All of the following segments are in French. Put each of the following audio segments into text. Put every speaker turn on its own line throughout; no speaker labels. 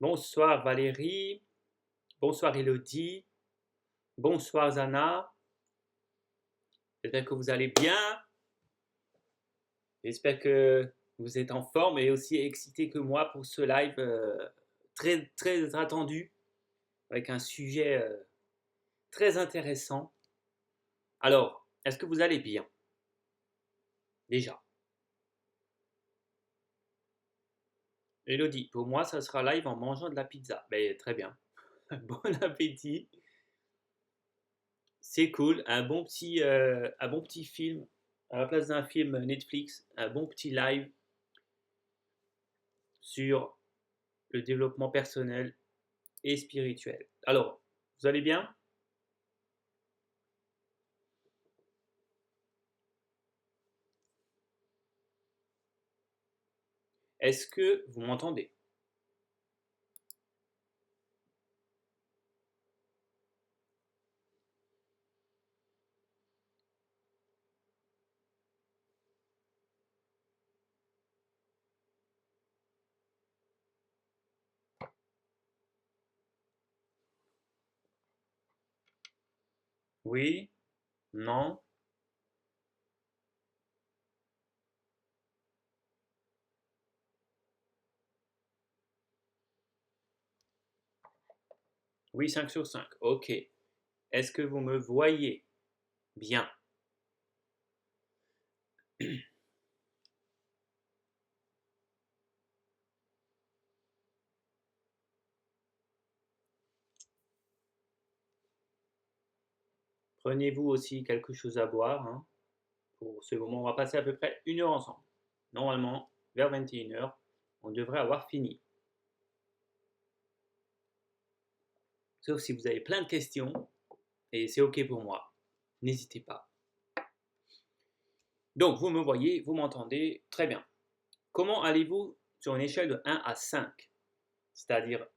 Bonsoir Valérie, bonsoir Elodie, bonsoir Zana. J'espère que vous allez bien. J'espère que vous êtes en forme et aussi excité que moi pour ce live très, très attendu avec un sujet très intéressant. Alors, est-ce que vous allez bien déjà? Elodie, pour moi, ça sera live en mangeant de la pizza. Ben, très bien. Bon appétit. C'est cool. Un bon petit film à la place d'un film Netflix, un bon petit live sur le développement personnel et spirituel. Alors, vous allez bien? Est-ce que vous m'entendez? Oui? Non? Oui, 5 sur 5. Ok. Est-ce que vous me voyez bien? Prenez-vous aussi quelque chose à boire, hein, pour ce moment. On va passer à peu près 1 heure ensemble. Normalement, vers 21 h, on devrait avoir fini. Sauf si vous avez plein de questions, et c'est ok pour moi. N'hésitez pas. Donc, vous me voyez, vous m'entendez, très bien. Comment allez-vous sur une échelle de 1 à 5? C'est-à-dire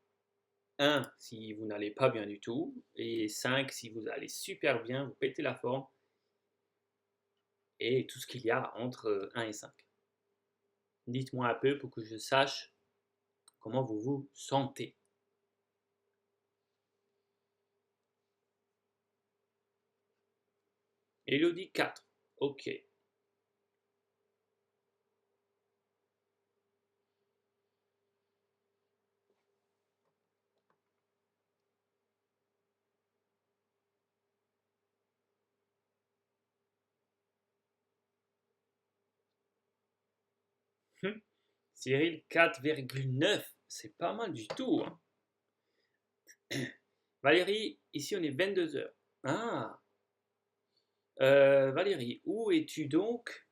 1 si vous n'allez pas bien du tout, et 5 si vous allez super bien, vous pétez la forme, et tout ce qu'il y a entre 1 et 5. Dites-moi un peu pour que je sache comment vous vous sentez. Elodie 4, ok. Cyril 4,9, c'est pas mal du tout, hein. Valérie, ici on est 22 h. Ah, Valérie, où es-tu donc?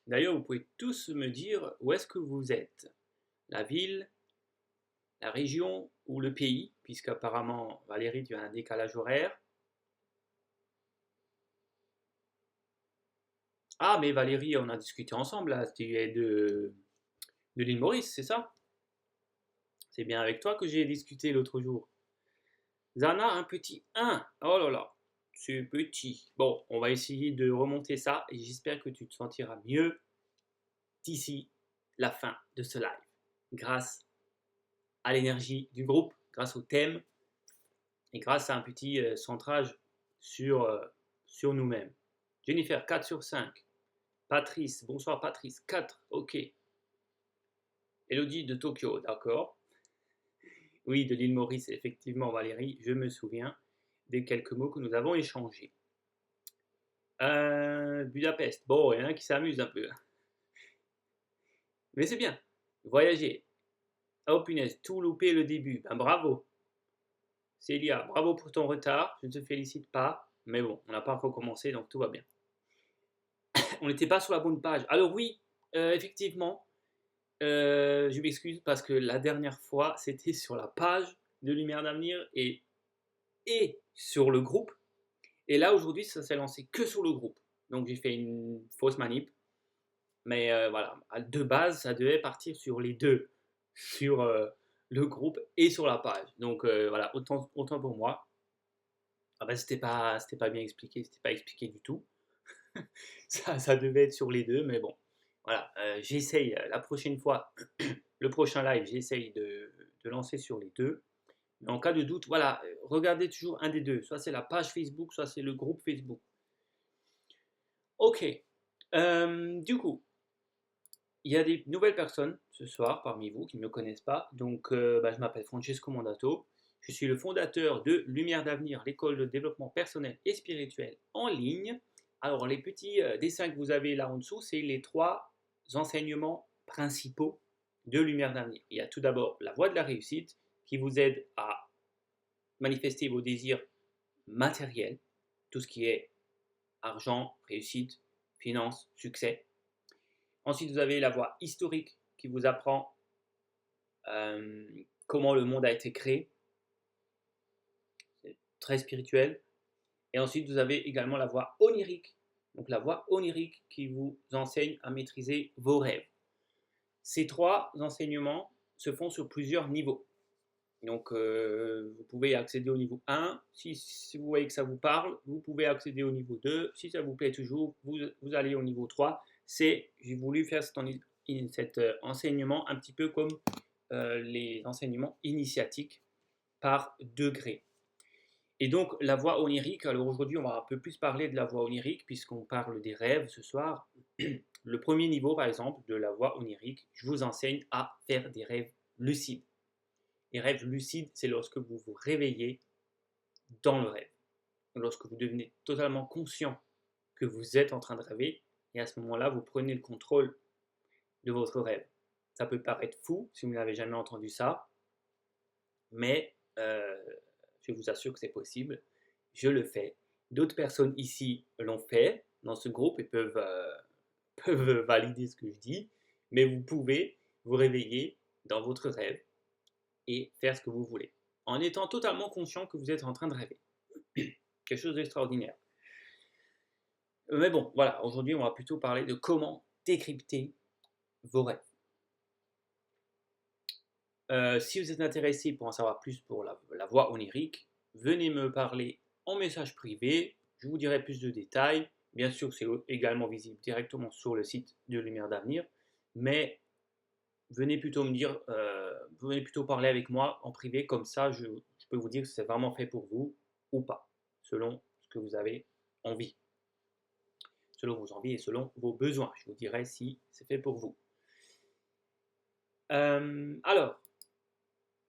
D'ailleurs, vous pouvez tous me dire où est-ce que vous êtes. La ville, la région ou le pays, puisqu'apparemment, Valérie, tu as un décalage horaire. Ah, mais Valérie, on a discuté ensemble, là, tu es de l'île Maurice, c'est ça? C'est bien avec toi que j'ai discuté l'autre jour. Zana, un petit 1. Oh là là, c'est petit. Bon, on va essayer de remonter ça et j'espère que tu te sentiras mieux d'ici la fin de ce live. Grâce à l'énergie du groupe, grâce au thème et grâce à un petit centrage sur nous-mêmes. Jennifer, 4 sur 5. Patrice, bonsoir Patrice, 4, ok. Elodie de Tokyo, d'accord. Oui, de l'île Maurice, effectivement Valérie, je me souviens des quelques mots que nous avons échangés. Budapest, bon, il y en a qui s'amusent un peu. Mais c'est bien, voyager. Oh punaise, tout loupé le début, ben bravo. Célia, bravo pour ton retard, je ne te félicite pas, mais bon, on n'a pas recommencé, donc tout va bien. On n'était pas sur la bonne page. Alors oui, effectivement, je m'excuse parce que la dernière fois, c'était sur la page de Lumière d'Avenir et sur le groupe. Et là, aujourd'hui, ça s'est lancé que sur le groupe. Donc j'ai fait une fausse manip. Mais voilà, de base, ça devait partir sur les deux, sur le groupe et sur la page. Donc voilà, autant pour moi. Ah ben, c'était pas bien expliqué, c'était pas expliqué du tout. Ça devait être sur les deux, mais bon. Voilà, j'essaye la prochaine fois, le prochain live, j'essaye de te lancer sur les deux. Mais en cas de doute, voilà, regardez toujours un des deux. Soit c'est la page Facebook, soit c'est le groupe Facebook. Ok. Du coup, il y a des nouvelles personnes ce soir parmi vous qui ne me connaissent pas. Donc, je m'appelle Francesco Mandato. Je suis le fondateur de Lumière d'Avenir, l'école de développement personnel et spirituel en ligne. Alors, les petits dessins que vous avez là en dessous, c'est les 3 enseignements principaux de Lumière d'Avenir. Il y a tout d'abord la voie de la réussite qui vous aide à manifester vos désirs matériels, tout ce qui est argent, réussite, finance, succès. Ensuite, vous avez la voie historique qui vous apprend comment le monde a été créé. C'est très spirituel. Et ensuite, vous avez également la voie onirique. Donc la voie onirique qui vous enseigne à maîtriser vos rêves. Ces 3 enseignements se font sur plusieurs niveaux. Donc vous pouvez accéder au niveau 1. Si vous voyez que ça vous parle, vous pouvez accéder au niveau 2. Si ça vous plaît toujours, vous allez au niveau 3. J'ai voulu faire cet enseignement un petit peu comme les enseignements initiatiques par degré. Et donc la voie onirique, alors aujourd'hui on va un peu plus parler de la voie onirique puisqu'on parle des rêves ce soir. Le premier niveau par exemple de la voie onirique, je vous enseigne à faire des rêves lucides. Les rêves lucides, c'est lorsque vous vous réveillez dans le rêve. Lorsque vous devenez totalement conscient que vous êtes en train de rêver, et à ce moment-là, vous prenez le contrôle de votre rêve. Ça peut paraître fou si vous n'avez jamais entendu ça, mais je vous assure que c'est possible. Je le fais. D'autres personnes ici l'ont fait dans ce groupe et peuvent valider ce que je dis, mais vous pouvez vous réveiller dans votre rêve et faire ce que vous voulez, en étant totalement conscient que vous êtes en train de rêver. Quelque chose d'extraordinaire. Mais bon, voilà, aujourd'hui on va plutôt parler de comment décrypter vos rêves. Si vous êtes intéressé pour en savoir plus pour la voie onirique, venez me parler en message privé, je vous dirai plus de détails. Bien sûr, c'est également visible directement sur le site de Lumière d'Avenir, mais venez plutôt me dire, venez plutôt parler avec moi en privé, comme ça je peux vous dire si c'est vraiment fait pour vous ou pas, selon ce que vous avez envie. Selon vos envies et selon vos besoins. Je vous dirai si c'est fait pour vous. Alors,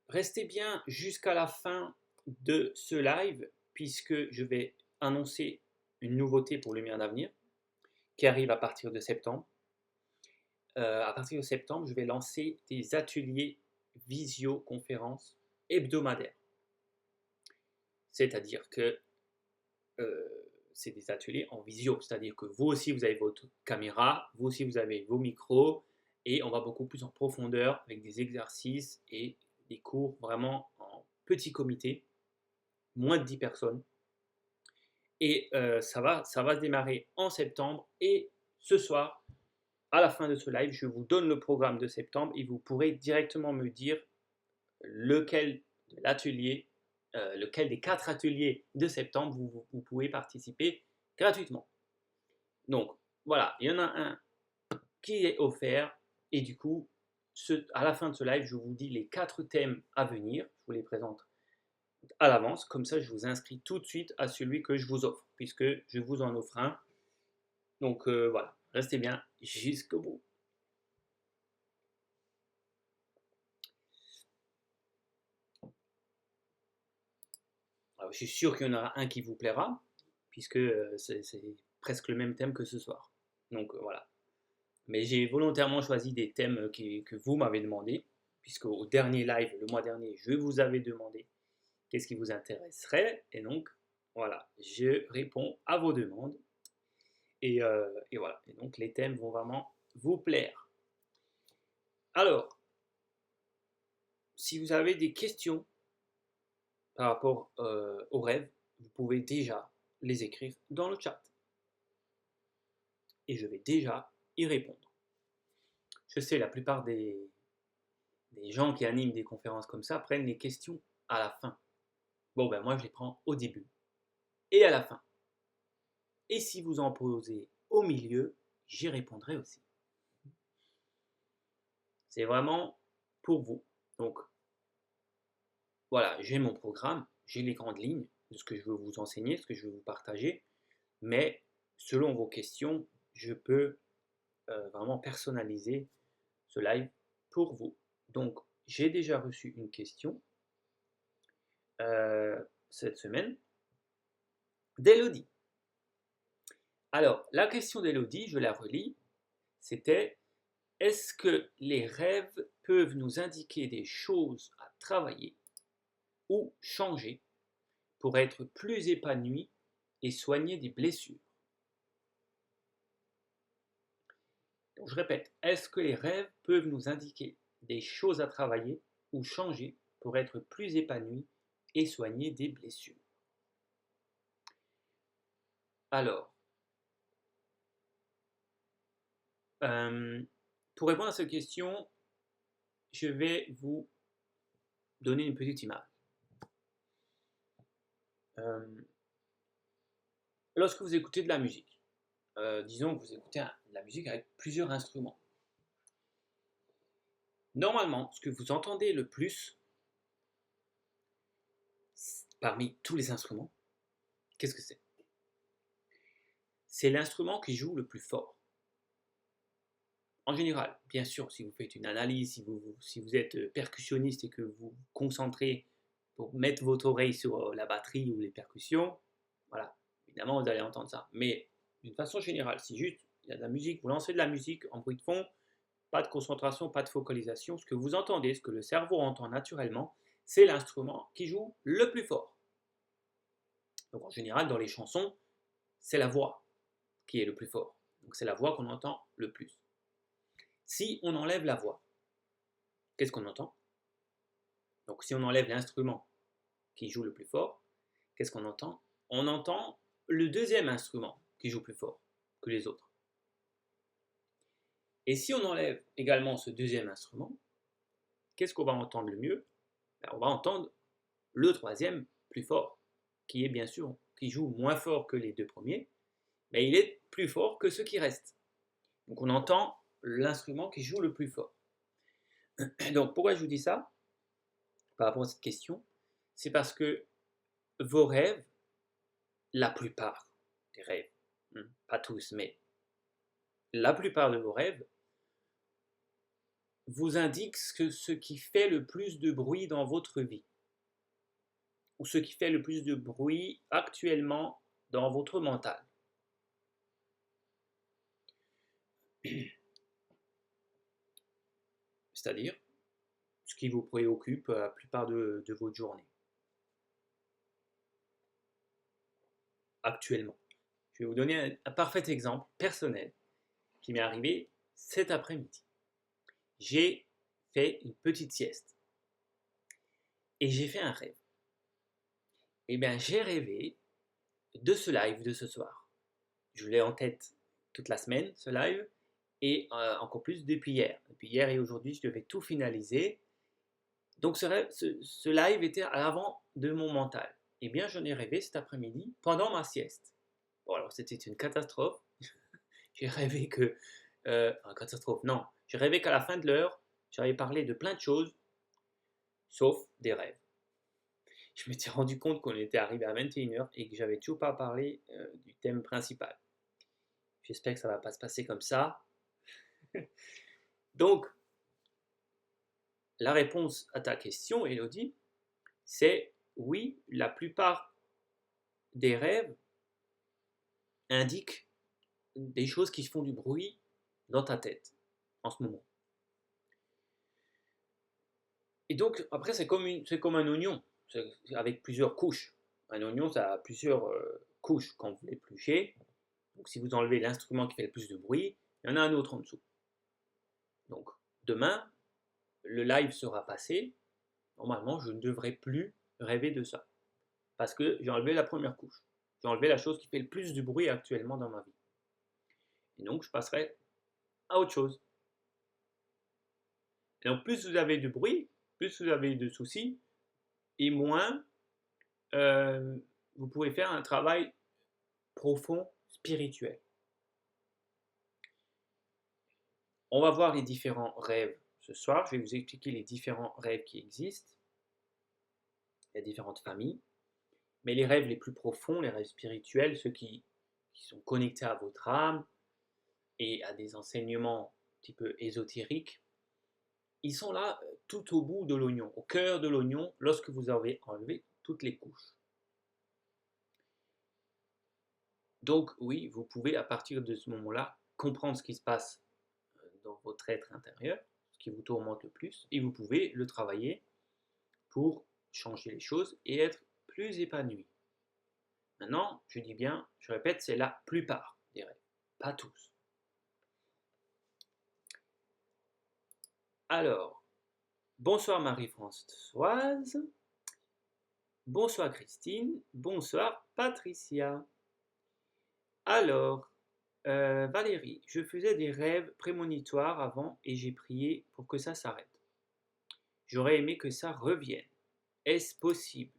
restez bien jusqu'à la fin de ce live, puisque je vais annoncer une nouveauté pour Lumière d'Avenir, qui arrive à partir de septembre. À partir de septembre, je vais lancer des ateliers visioconférences hebdomadaires. C'est-à-dire que c'est des ateliers en visio, c'est-à-dire que vous aussi vous avez votre caméra, vous aussi vous avez vos micros, et on va beaucoup plus en profondeur avec des exercices et des cours vraiment en petit comité, moins de 10 personnes. Et ça va se démarrer en septembre, et ce soir, à la fin de ce live, je vous donne le programme de septembre et vous pourrez directement me dire lequel des 4 ateliers de septembre vous pouvez participer gratuitement. Donc voilà, il y en a un qui est offert, et du coup, à la fin de ce live, je vous dis les 4 thèmes à venir, je vous les présente à l'avance, comme ça je vous inscris tout de suite à celui que je vous offre, puisque je vous en offre un. Donc voilà, restez bien jusqu'au bout. Alors, je suis sûr qu'il y en aura un qui vous plaira, puisque c'est presque le même thème que ce soir. Donc voilà. Mais j'ai volontairement choisi des thèmes que vous m'avez demandé, puisque au dernier live, le mois dernier, je vous avais demandé qu'est-ce qui vous intéresserait. Et donc, voilà, je réponds à vos demandes. Et voilà. Et donc, les thèmes vont vraiment vous plaire. Alors, si vous avez des questions par rapport aux rêves, vous pouvez déjà les écrire dans le chat. Et je vais déjà y répondre. Je sais, la plupart des gens qui animent des conférences comme ça prennent les questions à la fin. Bon, ben moi, je les prends au début et à la fin. Et si vous en posez au milieu, j'y répondrai aussi. C'est vraiment pour vous. Donc, voilà, j'ai mon programme, j'ai les grandes lignes de ce que je veux vous enseigner, ce que je veux vous partager, mais selon vos questions, je peux vraiment personnaliser ce live pour vous. Donc, j'ai déjà reçu une question cette semaine d'Elodie. Alors, la question d'Elodie, je la relis, c'était: est-ce que les rêves peuvent nous indiquer des choses à travailler ou changer pour être plus épanoui et soigner des blessures? Donc, je répète, est-ce que les rêves peuvent nous indiquer des choses à travailler ou changer pour être plus épanoui et soigner des blessures? Alors, pour répondre à cette question, je vais vous donner une petite image. Lorsque vous écoutez de la musique, disons que vous écoutez de la musique avec plusieurs instruments. Normalement, ce que vous entendez le plus parmi tous les instruments, qu'est-ce que c'est? C'est l'instrument qui joue le plus fort. En général, bien sûr, si vous faites une analyse, si vous êtes percussionniste et que vous vous concentrez pour mettre votre oreille sur la batterie ou les percussions, voilà, évidemment, vous allez entendre ça. Mais d'une façon générale, si juste il y a de la musique, vous lancez de la musique en bruit de fond, pas de concentration, pas de focalisation, ce que vous entendez, ce que le cerveau entend naturellement, c'est l'instrument qui joue le plus fort. Donc en général, dans les chansons, c'est la voix qui est le plus fort. Donc c'est la voix qu'on entend le plus. Si on enlève la voix, qu'est-ce qu'on entend? Donc si on enlève l'instrument qui joue le plus fort, qu'est-ce qu'on entend? On entend le deuxième instrument qui joue plus fort que les autres. Et si on enlève également ce deuxième instrument, qu'est-ce qu'on va entendre le mieux? On va entendre le troisième plus fort, qui est bien sûr, qui joue moins fort que les deux premiers, mais il est plus fort que ceux qui restent. Donc on entend l'instrument qui joue le plus fort. Donc pourquoi je vous dis ça par rapport à cette question? C'est parce que vos rêves, la plupart des rêves, pas tous, mais la plupart de vos rêves vous indiquent ce qui fait le plus de bruit dans votre vie, ou ce qui fait le plus de bruit actuellement dans votre mental. C'est-à-dire ce qui vous préoccupe la plupart de votre journée, actuellement. Je vais vous donner un parfait exemple personnel qui m'est arrivé cet après-midi. J'ai fait une petite sieste et j'ai fait un rêve. Eh bien, j'ai rêvé de ce live de ce soir. Je l'ai en tête toute la semaine, ce live, et encore plus depuis hier. Depuis hier et aujourd'hui, je devais tout finaliser. Donc ce live était à l'avant de mon mental. Eh bien, j'en ai rêvé cet après-midi pendant ma sieste. Bon, alors c'était une catastrophe. J'ai rêvé que... catastrophe, non. J'ai rêvé qu'à la fin de l'heure, j'avais parlé de plein de choses, sauf des rêves. Je m'étais rendu compte qu'on était arrivé à 21h et que j'avais toujours pas parlé du thème principal. J'espère que ça va pas se passer comme ça. Donc, la réponse à ta question, Elodie, c'est oui, la plupart des rêves indiquent des choses qui font du bruit dans ta tête en ce moment. Et donc, après, c'est comme un oignon, avec plusieurs couches. Un oignon, ça a plusieurs couches quand vous l'épluchez. Donc, si vous enlevez l'instrument qui fait le plus de bruit, il y en a un autre en dessous. Donc, demain, le live sera passé. Normalement, je ne devrais plus rêver de ça. Parce que j'ai enlevé la première couche. J'ai enlevé la chose qui fait le plus de bruit actuellement dans ma vie. Et donc, je passerai à autre chose. Et donc, plus vous avez de bruit, plus vous avez de soucis, et moins vous pouvez faire un travail profond, spirituel. On va voir les différents rêves ce soir. Je vais vous expliquer les différents rêves qui existent. Il y a différentes familles. Mais les rêves les plus profonds, les rêves spirituels, ceux qui sont connectés à votre âme et à des enseignements un petit peu ésotériques, ils sont là tout au bout de l'oignon, au cœur de l'oignon, lorsque vous avez enlevé toutes les couches. Donc oui, vous pouvez à partir de ce moment-là comprendre ce qui se passe dans votre être intérieur, ce qui vous tourmente le plus, et vous pouvez le travailler pour changer les choses et être plus épanoui. Maintenant, je dis bien, je répète, c'est la plupart des rêves, pas tous. Alors, bonsoir Marie-Françoise, bonsoir Christine, bonsoir Patricia. Alors, Valérie, je faisais des rêves prémonitoires avant et j'ai prié pour que ça s'arrête. J'aurais aimé que ça revienne. Est-ce possible?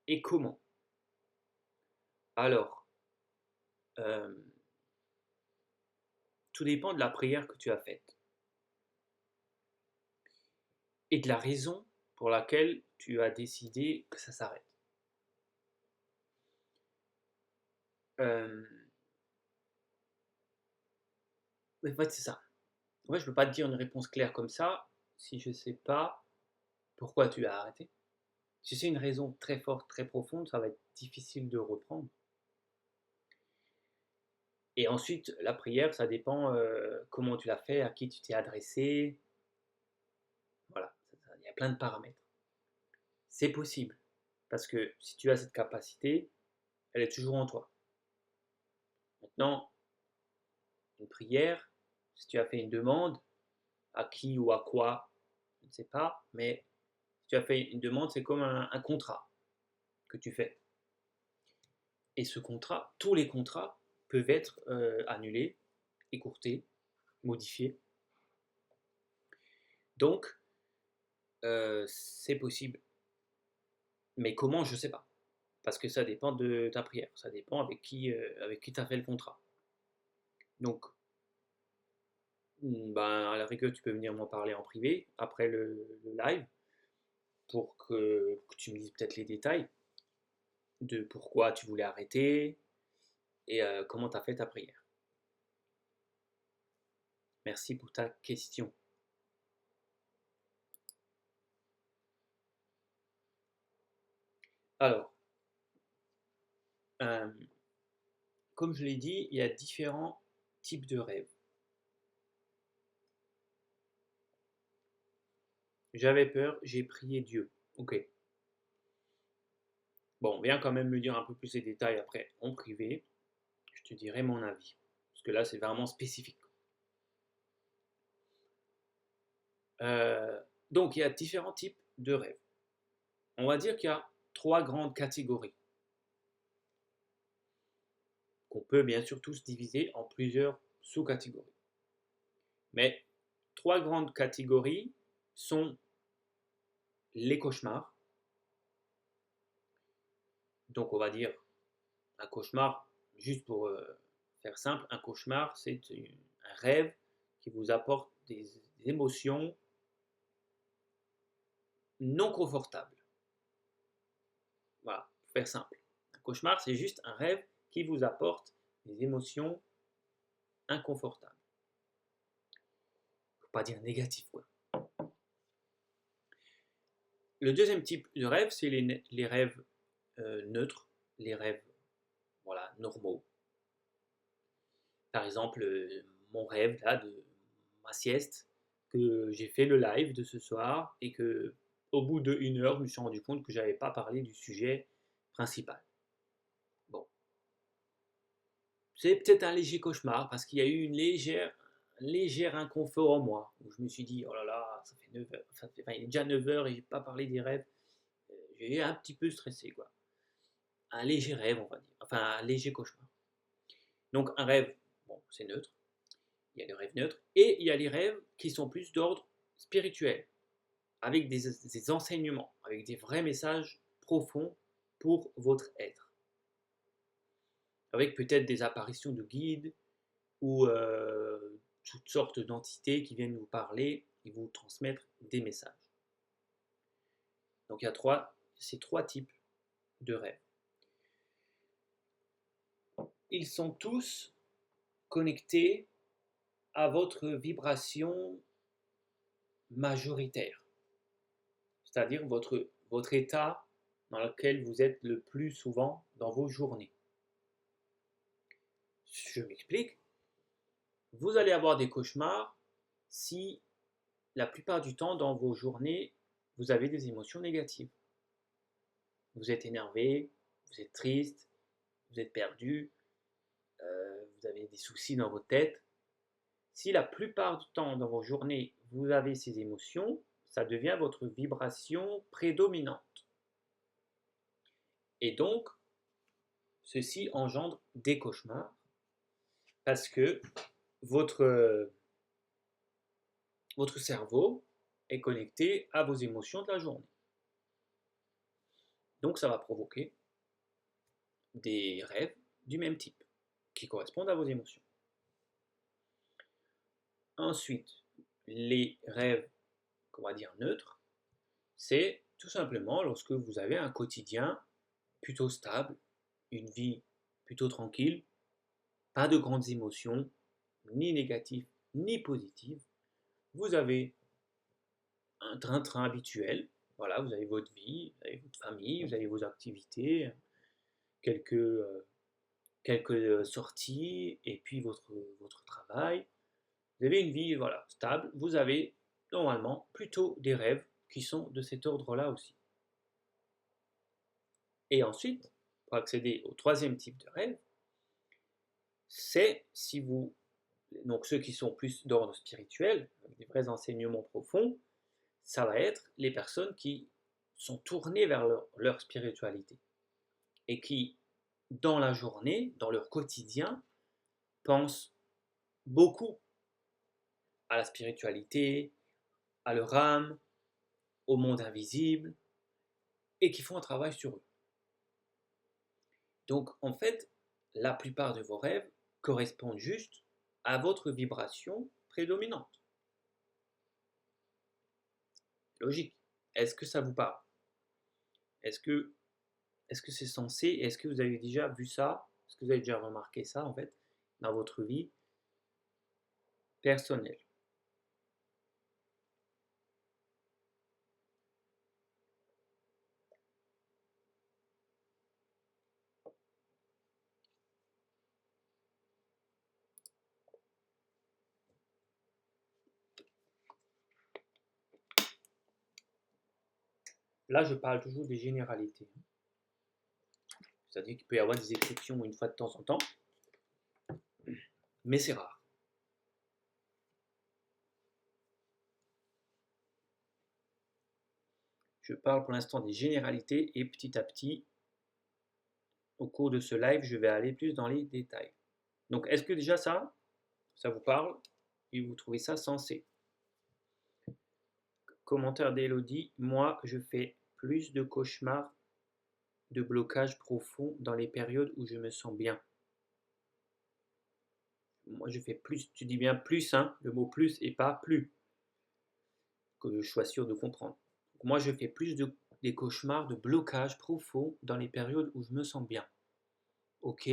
Et comment? Alors, euh, tout dépend de la prière que tu as faite et de la raison pour laquelle tu as décidé que ça s'arrête. Euh, en fait, c'est ça. En fait, je ne peux pas te dire une réponse claire comme ça si je ne sais pas pourquoi tu as arrêté. Si c'est une raison très forte, très profonde, ça va être difficile de reprendre. Et ensuite, la prière, ça dépend comment tu l'as fait, à qui tu t'es adressé. Voilà, il y a plein de paramètres. C'est possible, parce que si tu as cette capacité, elle est toujours en toi. Maintenant, une prière, si tu as fait une demande, à qui ou à quoi, je ne sais pas, mais si tu as fait une demande, c'est comme un contrat que tu fais. Et ce contrat, tous les contrats peuvent être annulés, écourtés, modifiés. Donc, c'est possible. Mais comment, je ne sais pas. Parce que ça dépend de ta prière. Ça dépend avec qui tu as fait le contrat. Donc, ben, à la rigueur, tu peux venir m'en parler en privé après le live pour que tu me dises peut-être les détails de pourquoi tu voulais arrêter et comment tu as fait ta prière. Merci pour ta question. Alors, euh, comme je l'ai dit, il y a différents types de rêves. J'avais peur, j'ai prié Dieu. Ok. Bon, viens quand même me dire un peu plus les détails après en privé. Je te dirai mon avis. Parce que là, c'est vraiment spécifique. Euh, donc, il y a différents types de rêves. On va dire qu'il y a trois grandes catégories qu'on peut bien sûr tous diviser en plusieurs sous-catégories. Mais trois grandes catégories sont les cauchemars. Donc, on va dire un cauchemar, juste pour faire simple, un cauchemar, c'est un rêve qui vous apporte des émotions non confortables. Voilà, pour faire simple. Un cauchemar, c'est juste un rêve qui vous apporte des émotions inconfortables. Faut pas dire négatif, quoi. Le deuxième type de rêve, c'est les rêves neutres, les rêves voilà, normaux. Par exemple, mon rêve là de ma sieste, que j'ai fait le live de ce soir et que au bout de 1 heure, je me suis rendu compte que j'avais pas parlé du sujet principal. Bon, c'est peut-être un léger cauchemar parce qu'il y a eu un léger inconfort en moi où je me suis dit oh là là, ça fait 9 heures, enfin, il est déjà 9 heures et j'ai pas parlé des rêves. J'ai un petit peu stressé quoi. Un léger rêve, on va dire, enfin un léger cauchemar. Donc un rêve, bon, c'est neutre. Il y a les rêves neutres et il y a les rêves qui sont plus d'ordre spirituel, avec des enseignements, avec des vrais messages profonds pour votre être, avec peut-être des apparitions de guides ou toutes sortes d'entités qui viennent vous parler et vous transmettre des messages. Donc il y a ces trois types de rêves. Ils sont tous connectés à votre vibration majoritaire, c'est-à-dire votre état dans lequel vous êtes le plus souvent dans vos journées. Je m'explique. Vous allez avoir des cauchemars si la plupart du temps dans vos journées, vous avez des émotions négatives. Vous êtes énervé, vous êtes triste, vous êtes perdu, vous avez des soucis dans votre tête. Si la plupart du temps dans vos journées, vous avez ces émotions, ça devient votre vibration prédominante. Et donc, ceci engendre des cauchemars parce que votre cerveau est connecté à vos émotions de la journée. Donc, ça va provoquer des rêves du même type qui correspondent à vos émotions. Ensuite, les rêves, qu'on va dire neutres, c'est tout simplement lorsque vous avez un quotidien plutôt stable, une vie plutôt tranquille, pas de grandes émotions, ni négatives ni positives. Vous avez un train-train habituel. Voilà, vous avez votre vie, vous avez votre famille, vous avez vos activités, quelques sorties, et puis votre travail. Vous avez une vie voilà, stable. Vous avez normalement plutôt des rêves qui sont de cet ordre-là aussi. Et ensuite, pour accéder au troisième type de rêve, c'est si vous, donc ceux qui sont plus d'ordre spirituel, avec des vrais enseignements profonds, ça va être les personnes qui sont tournées vers leur spiritualité et qui, dans la journée, dans leur quotidien, pensent beaucoup à la spiritualité, à leur âme, au monde invisible, et qui font un travail sur eux. Donc, en fait, la plupart de vos rêves correspondent juste à votre vibration prédominante. Logique. Est-ce que ça vous parle? Est-ce que c'est censé? Est-ce que vous avez déjà vu ça? Est-ce que vous avez déjà remarqué ça, en fait, dans votre vie personnelle? Là, je parle toujours des généralités. C'est-à-dire qu'il peut y avoir des exceptions une fois de temps en temps, mais c'est rare. Je parle pour l'instant des généralités et petit à petit, au cours de ce live, je vais aller plus dans les détails. Donc, est-ce que déjà ça vous parle et vous trouvez ça sensé? Commentaire d'Elodie, moi je fais plus de cauchemars, de blocages profonds dans les périodes où je me sens bien. Moi je fais plus, tu dis bien plus, hein, le mot plus et pas plus, que je sois sûr de comprendre. Donc, moi je fais plus des cauchemars de blocages profonds dans les périodes où je me sens bien. Ok,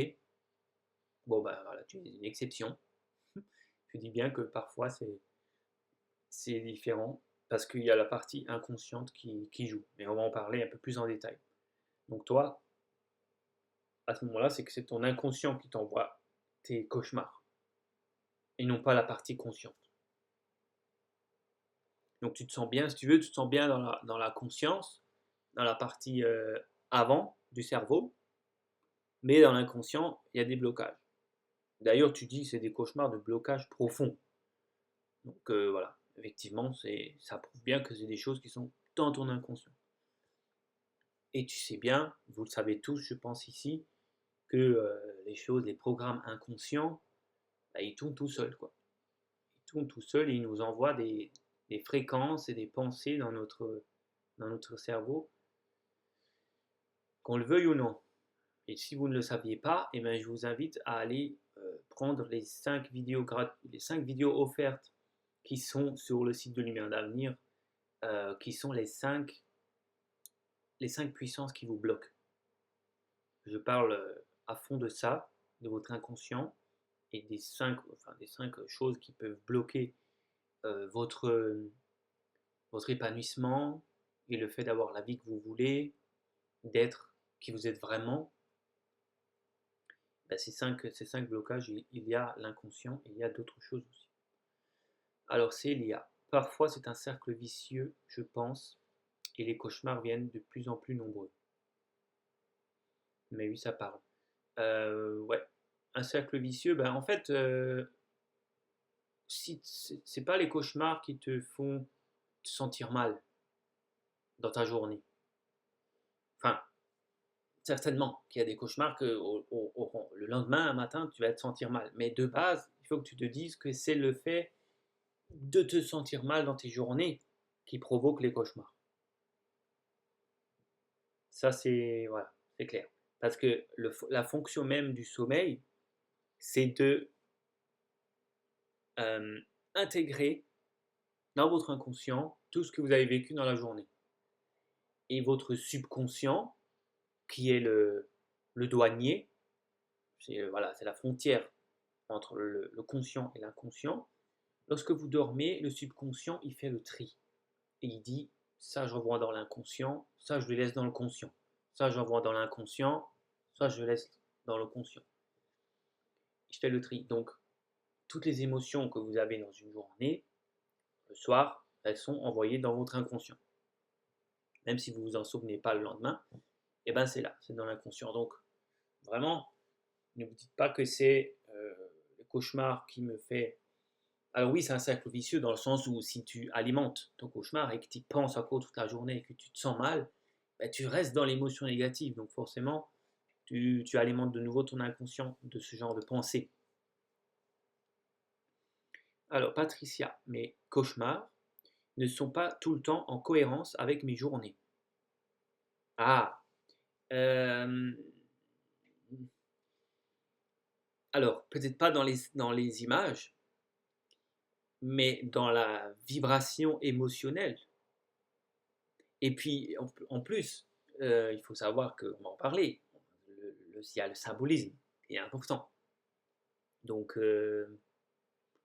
bon ben voilà, tu es une exception. Je dis bien que parfois c'est différent parce qu'il y a la partie inconsciente qui joue, mais on va en parler un peu plus en détail. Donc toi, à ce moment-là, c'est que c'est ton inconscient qui t'envoie tes cauchemars et non pas la partie consciente. Donc tu te sens bien, si tu veux, tu te sens bien dans la conscience, dans la partie avant du cerveau, mais dans l'inconscient, il y a des blocages. D'ailleurs, tu dis que c'est des cauchemars de blocage profond. Donc voilà, effectivement, ça prouve bien que c'est des choses qui sont dans ton inconscient. Et tu sais bien, vous le savez tous, je pense ici, que les choses, les programmes inconscients, bah, ils tournent tout seuls, quoi. Ils tournent tout seuls et ils nous envoient des fréquences et des pensées dans notre cerveau, qu'on le veuille ou non. Et si vous ne le saviez pas, eh bien, je vous invite à aller prendre les 5 vidéos offertes qui sont sur le site de Lumière d'Avenir, qui sont les 5 les 5 puissances qui vous bloquent. Je parle à fond de ça, de votre inconscient et des 5 choses qui peuvent bloquer votre épanouissement et le fait d'avoir la vie que vous voulez, d'être qui vous êtes vraiment. Ben, ces cinq blocages, il y a l'inconscient et il y a d'autres choses aussi. Alors c'est l'IA. Parfois c'est un cercle vicieux, je pense, et les cauchemars viennent de plus en plus nombreux. Mais oui, ça parle. Ouais, un cercle vicieux, ben en fait, si c'est pas les cauchemars qui te font te sentir mal dans ta journée. Enfin, certainement qu'il y a des cauchemars que le lendemain matin, tu vas te sentir mal. Mais de base, il faut que tu te dises que c'est le fait de te sentir mal dans tes journées qui provoque les cauchemars. Ça, c'est voilà, c'est clair. Parce que la fonction même du sommeil, c'est de intégrer dans votre inconscient tout ce que vous avez vécu dans la journée. Et votre subconscient, qui est le douanier, c'est voilà, c'est la frontière entre le conscient et l'inconscient. Lorsque vous dormez, le subconscient, il fait le tri. Et il dit, ça je revois dans l'inconscient, ça je le laisse dans le conscient. Ça je revois dans l'inconscient, ça je le laisse dans le conscient. Je fais le tri. Donc, toutes les émotions que vous avez dans une journée, le soir, elles sont envoyées dans votre inconscient. Même si vous ne vous en souvenez pas le lendemain, et ben c'est là, c'est dans l'inconscient. Donc, vraiment, ne vous dites pas que c'est le cauchemar qui me fait. Alors oui, c'est un cercle vicieux dans le sens où si tu alimentes ton cauchemar et que tu y penses encore toute la journée et que tu te sens mal, ben, tu restes dans l'émotion négative. Donc forcément, tu alimentes de nouveau ton inconscient de ce genre de pensée. Alors Patricia, mes cauchemars ne sont pas tout le temps en cohérence avec mes journées. Ah, euh, alors peut-être pas dans les images, mais dans la vibration émotionnelle. Et puis, en plus, il faut savoir qu'on va en parler, il y a le symbolisme qui est important. Donc,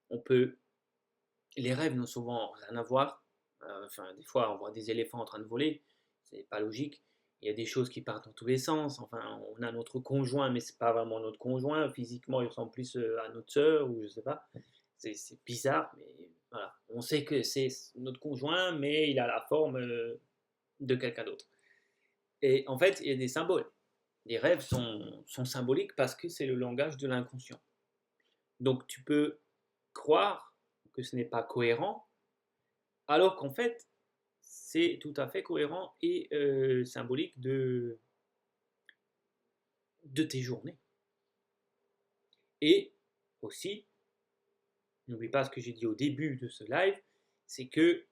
on peut. Les rêves n'ont souvent rien à voir. Enfin, des fois, on voit des éléphants en train de voler, c'est pas logique. Il y a des choses qui partent dans tous les sens. Enfin, on a notre conjoint, mais c'est pas vraiment notre conjoint. Physiquement, il ressemble plus à notre sœur, ou je sais pas. C'est bizarre, mais voilà. On sait que c'est notre conjoint, mais il a la forme de quelqu'un d'autre. Et en fait, il y a des symboles. Les rêves sont symboliques parce que c'est le langage de l'inconscient. Donc tu peux croire que ce n'est pas cohérent, alors qu'en fait, c'est tout à fait cohérent et symbolique de tes journées. Et aussi, n'oublie pas ce que j'ai dit au début de ce live, c'est que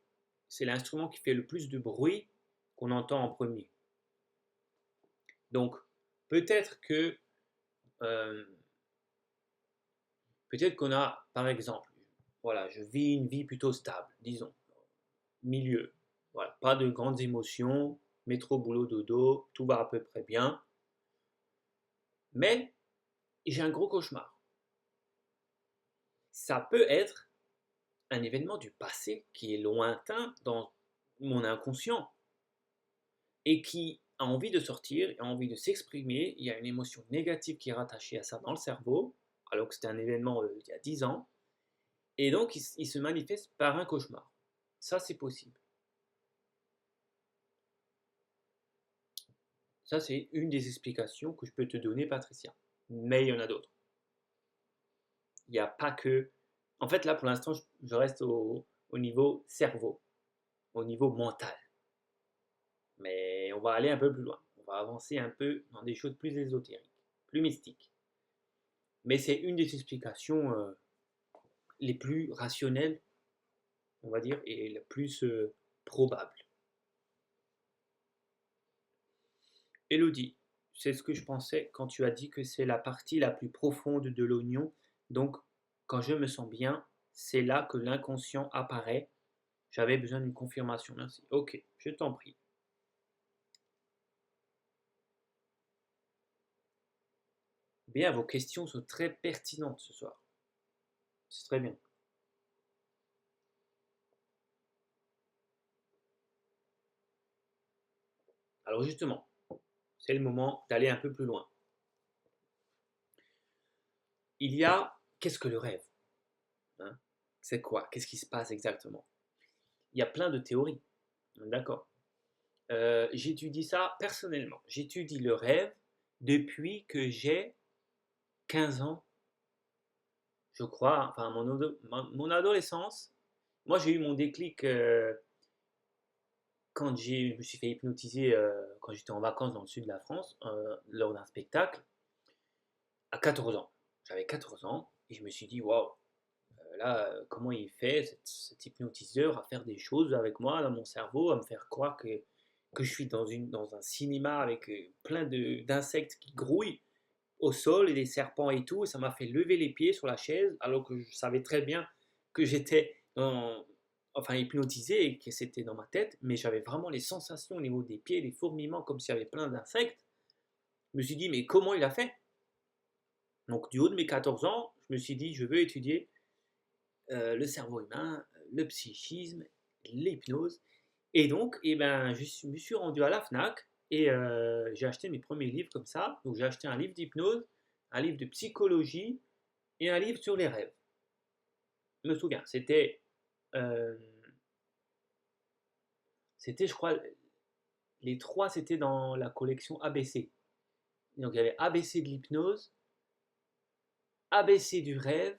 c'est l'instrument qui fait le plus de bruit qu'on entend en premier. Donc, peut-être que peut-être qu'on a, par exemple, voilà, je vis une vie plutôt stable, disons, milieu, voilà, pas de grandes émotions, métro, boulot, dodo, tout va à peu près bien, mais j'ai un gros cauchemar. Ça peut être un événement du passé qui est lointain dans mon inconscient et qui a envie de sortir, a envie de s'exprimer, il y a une émotion négative qui est rattachée à ça dans le cerveau, alors que c'était un événement il y a 10 ans, et donc il se manifeste par un cauchemar. Ça, c'est possible. Ça, c'est une des explications que je peux te donner, Patricia. Mais il y en a d'autres. Il n'y a pas que. En fait, là, pour l'instant, je reste au niveau cerveau, au niveau mental. Mais on va aller un peu plus loin. On va avancer un peu dans des choses plus ésotériques, plus mystiques. Mais c'est une des explications les plus rationnelles, on va dire, et les plus probables. Elodie, c'est ce que je pensais quand tu as dit que c'est la partie la plus profonde de l'oignon. Donc, quand je me sens bien, c'est là que l'inconscient apparaît. J'avais besoin d'une confirmation. Merci. Ok, je t'en prie. Bien, vos questions sont très pertinentes ce soir. C'est très bien. Alors justement, c'est le moment d'aller un peu plus loin. Il y a, qu'est-ce que le rêve, hein? C'est quoi? Qu'est-ce qui se passe exactement? Il y a plein de théories, d'accord. J'étudie ça personnellement. J'étudie le rêve depuis que j'ai 15 ans, je crois, enfin mon adolescence. Moi, j'ai eu mon déclic quand je me suis fait hypnotiser quand j'étais en vacances dans le sud de la France lors d'un spectacle à 14 ans. J'avais 14 ans et je me suis dit, waouh, là, comment il fait, cet hypnotiseur, à faire des choses avec moi dans mon cerveau, à me faire croire que je suis dans un cinéma avec plein d'insectes qui grouillent au sol et des serpents et tout. Et ça m'a fait lever les pieds sur la chaise alors que je savais très bien que j'étais enfin hypnotisé et que c'était dans ma tête, mais j'avais vraiment les sensations au niveau des pieds, des fourmillements comme s'il y avait plein d'insectes. Je me suis dit, mais comment il a fait? Donc du haut de mes 14 ans, je me suis dit, je veux étudier le cerveau humain, le psychisme, l'hypnose. Et donc, eh ben, me suis rendu à la FNAC et j'ai acheté mes premiers livres comme ça. Donc j'ai acheté un livre d'hypnose, un livre de psychologie et un livre sur les rêves. Je me souviens, euh, je crois, les trois, c'était dans la collection ABC. Donc il y avait ABC de l'hypnose, ABC du rêve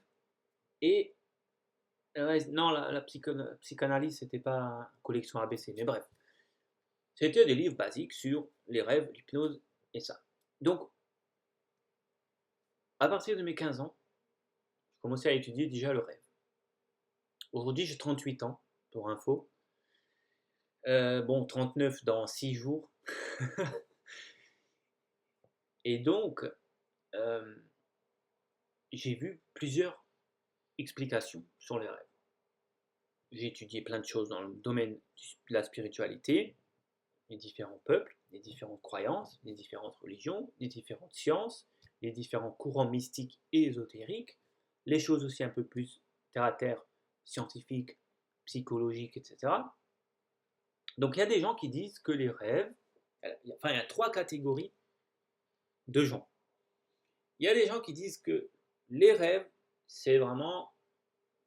et non, psychanalyse, c'était pas collection ABC, mais bref. C'était des livres basiques sur les rêves, l'hypnose et ça. Donc, à partir de mes 15 ans, je commençais à étudier déjà le rêve. Aujourd'hui, j'ai 38 ans, pour info. Bon, 39 dans 6 jours. Et donc, euh, j'ai vu plusieurs explications sur les rêves. J'ai étudié plein de choses dans le domaine de la spiritualité, les différents peuples, les différentes croyances, les différentes religions, les différentes sciences, les différents courants mystiques et ésotériques, les choses aussi un peu plus terre à terre, scientifiques, psychologiques, etc. Donc il y a des gens qui disent que les rêves, enfin il y a trois catégories de gens. Il y a des gens qui disent que les rêves, c'est vraiment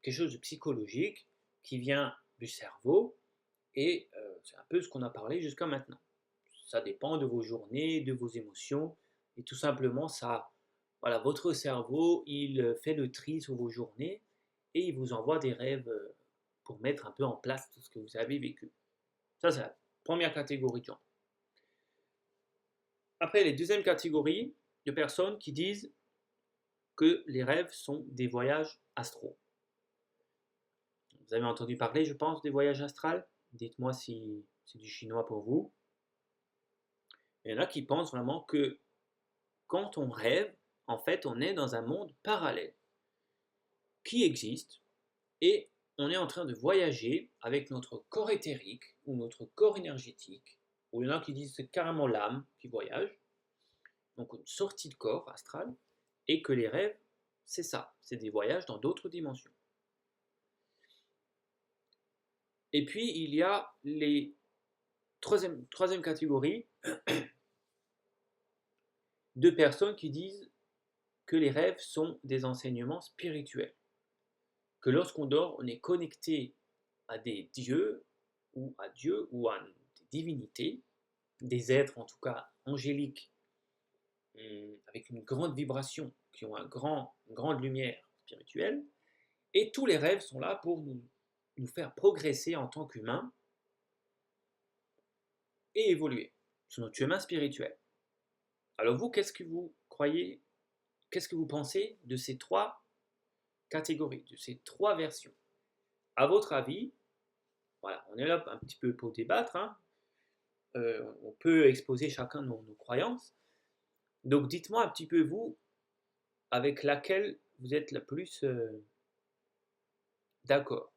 quelque chose de psychologique qui vient du cerveau et c'est un peu ce qu'on a parlé jusqu'à maintenant. Ça dépend de vos journées, de vos émotions et tout simplement ça, voilà, votre cerveau, il fait le tri sur vos journées et il vous envoie des rêves pour mettre un peu en place tout ce que vous avez vécu. Ça, c'est la première catégorie de gens. Après, les deuxième catégorie de personnes qui disent que les rêves sont des voyages astraux. Vous avez entendu parler, je pense, des voyages astrales? Dites-moi si c'est du chinois pour vous. Il y en a qui pensent vraiment que quand on rêve, en fait, on est dans un monde parallèle qui existe et on est en train de voyager avec notre corps éthérique ou notre corps énergétique, ou il y en a qui disent que c'est carrément l'âme qui voyage, donc une sortie de corps astral, et que les rêves, c'est ça, c'est des voyages dans d'autres dimensions. Et puis il y a les troisième catégorie de personnes qui disent que les rêves sont des enseignements spirituels, que lorsqu'on dort, on est connecté à des dieux ou à Dieu ou à des divinités, des êtres en tout cas angéliques, avec une grande vibration, qui ont une grande lumière spirituelle, et tous les rêves sont là pour nous faire progresser en tant qu'humains et évoluer sur notre chemin spirituel. Alors vous, qu'est-ce que vous croyez, qu'est-ce que vous pensez de ces trois catégories, de ces trois versions? À votre avis, voilà, on est là un petit peu pour débattre, hein. On peut exposer chacun nos croyances. Donc dites-moi un petit peu vous, avec laquelle vous êtes la plus d'accord,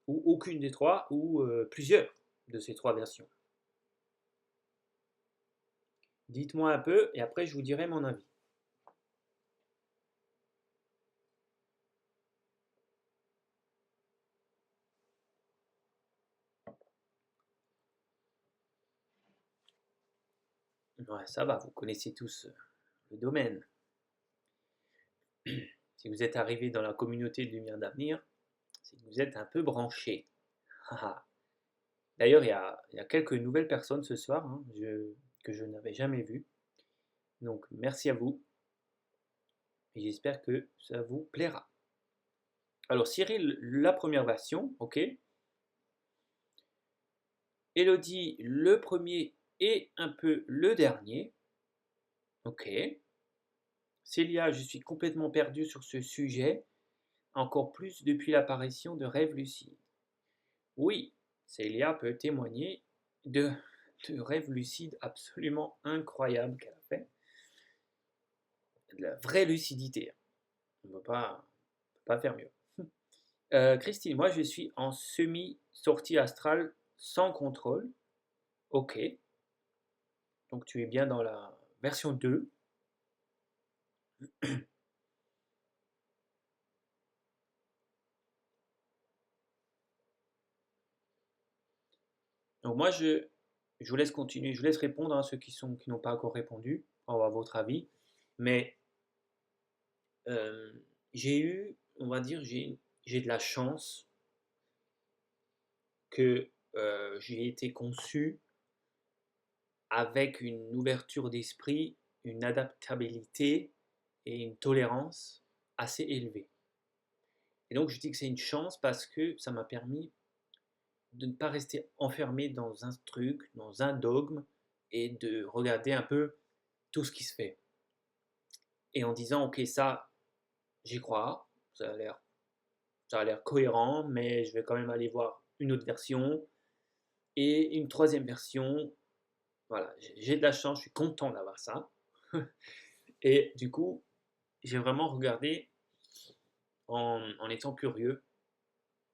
ou aucune des trois, ou plusieurs de ces trois versions. Dites-moi un peu, et après je vous dirai mon avis. Ouais, ça va, vous connaissez tous le domaine. Si vous êtes arrivé dans la communauté de Lumière d'Avenir, c'est que vous êtes un peu branché. D'ailleurs, il y a quelques nouvelles personnes ce soir, hein, que je n'avais jamais vues. Donc, merci à vous et j'espère que ça vous plaira. Alors, Cyril, la première version, ok. Elodie, le premier et un peu le dernier, ok. Célia, je suis complètement perdu sur ce sujet, encore plus depuis l'apparition de rêves lucides. Oui, Célia peut témoigner de rêves lucides absolument incroyables qu'elle a fait. De la vraie lucidité. On ne peut pas faire mieux. Christine, moi je suis en semi-sortie astrale sans contrôle. Ok. Donc tu es bien dans la version 2. Donc moi je vous laisse continuer, je vous laisse répondre à ceux qui n'ont pas encore répondu, à votre avis. Mais j'ai eu, on va dire, j'ai de la chance que j'ai été conçu avec une ouverture d'esprit, une adaptabilité et une tolérance assez élevée. Et donc je dis que c'est une chance parce que ça m'a permis de ne pas rester enfermé dans un truc, dans un dogme, et de regarder un peu tout ce qui se fait. Et en disant, ok, ça, j'y crois, ça a l'air cohérent, mais je vais quand même aller voir une autre version et une troisième version. Voilà, j'ai de la chance, je suis content d'avoir ça. Et du coup, j'ai vraiment regardé en étant curieux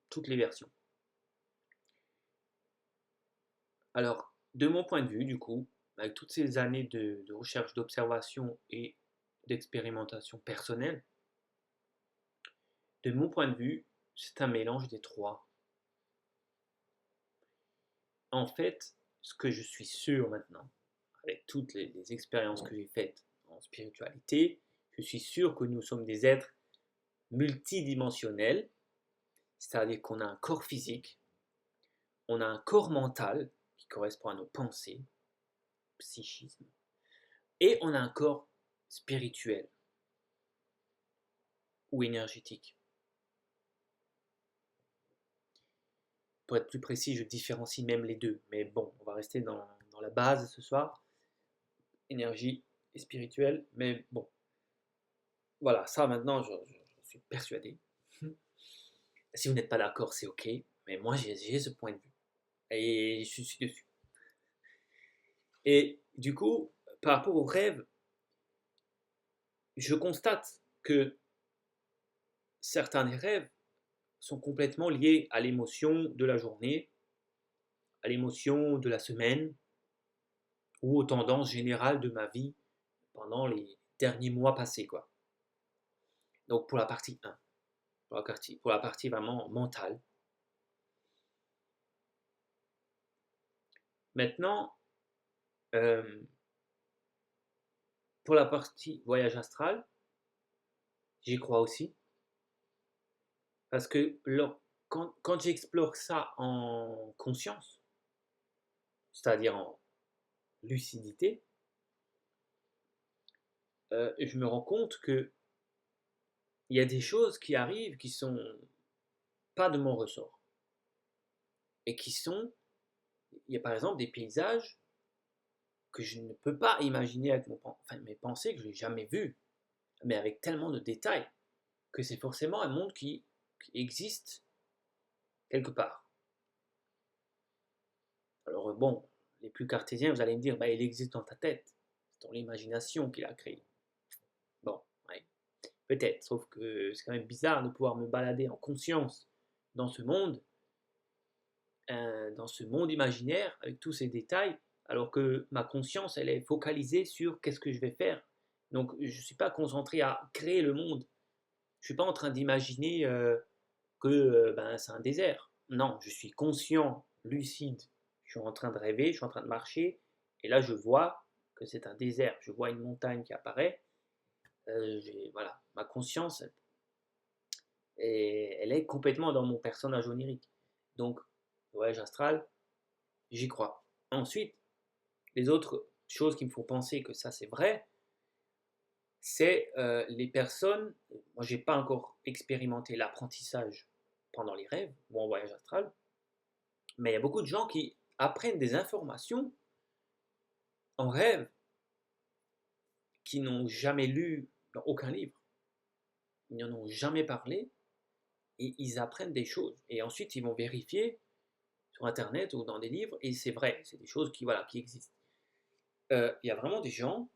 toutes les versions. Alors, de mon point de vue, du coup, avec toutes ces années de recherche, d'observation et d'expérimentation personnelle, de mon point de vue, c'est un mélange des trois. En fait, ce que je suis sûr maintenant, avec toutes les expériences que j'ai faites en spiritualité, je suis sûr que nous sommes des êtres multidimensionnels, c'est-à-dire qu'on a un corps physique, on a un corps mental qui correspond à nos pensées, psychisme, et on a un corps spirituel ou énergétique. Pour être plus précis, je différencie même les deux, mais bon, on va rester dans la base ce soir, énergie et spirituel, mais bon, voilà, ça maintenant, je suis persuadé. Si vous n'êtes pas d'accord, c'est ok, mais moi j'ai ce point de vue, et je suis dessus. Et du coup, par rapport aux rêves, je constate que certains des rêves sont complètement liés à l'émotion de la journée, à l'émotion de la semaine, ou aux tendances générales de ma vie pendant les derniers mois passés, quoi. Donc pour la partie 1, pour la partie vraiment mentale. Maintenant, pour la partie voyage astral, j'y crois aussi. Parce que quand j'explore ça en conscience, c'est-à-dire en lucidité, je me rends compte que il y a des choses qui arrivent qui sont pas de mon ressort. Et il y a par exemple des paysages que je ne peux pas imaginer avec mes pensées, que je n'ai jamais vues, mais avec tellement de détails, que c'est forcément un monde qui existe quelque part. Alors bon, les plus cartésiens, vous allez me dire, bah, il existe dans ta tête, c'est ton imagination qui l'a créé. Bon, ouais, peut-être, sauf que c'est quand même bizarre de pouvoir me balader en conscience dans ce monde, imaginaire, avec tous ces détails, alors que ma conscience, elle est focalisée sur qu'est-ce que je vais faire. Donc je ne suis pas concentré à créer le monde. Je ne suis pas en train d'imaginer que c'est un désert. Non, je suis conscient, lucide. Je suis en train de rêver, je suis en train de marcher, et là je vois que c'est un désert, je vois une montagne qui apparaît, voilà, ma conscience, elle est complètement dans mon personnage onirique. Donc, voyage astral, j'y crois. Ensuite, les autres choses qui me font penser que ça c'est vrai, c'est les personnes, moi j'ai pas encore expérimenté l'apprentissage pendant les rêves ou en voyage astral, mais il y a beaucoup de gens qui apprennent des informations en rêve qui n'ont jamais lu dans aucun livre, ils n'en ont jamais parlé, et ils apprennent des choses. Et ensuite, ils vont vérifier sur Internet ou dans des livres, et c'est vrai, c'est des choses qui, voilà, qui existent. Il y a vraiment des gens,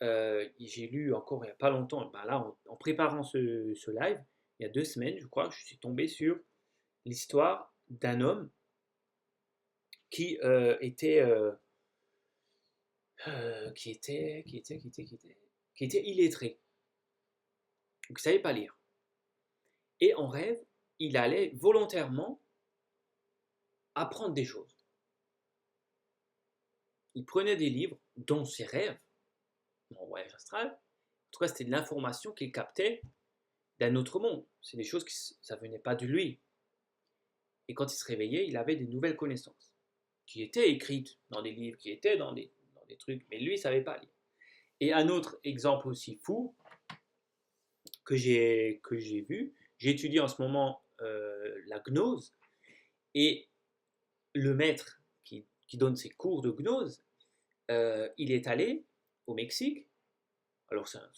j'ai lu encore il n'y a pas longtemps, ben là, en préparant ce live, il y a 2 semaines, je crois, je suis tombé sur l'histoire d'un homme qui était illettré, donc il ne savait pas lire. Et en rêve, il allait volontairement apprendre des choses. Il prenait des livres, dont ses rêves, en voyage astral. En tout cas, c'était de l'information qu'il captait d'un autre monde. C'est des choses qui ça venait pas de lui. Et quand il se réveillait, il avait des nouvelles connaissances qui étaient écrites dans des livres, qui étaient dans des trucs, mais lui, il savait pas lire. Et un autre exemple aussi fou que j'ai vu, j'ai étudié en ce moment la gnose, et le maître qui donne ses cours de gnose, il est allé au Mexique. Alors c'est un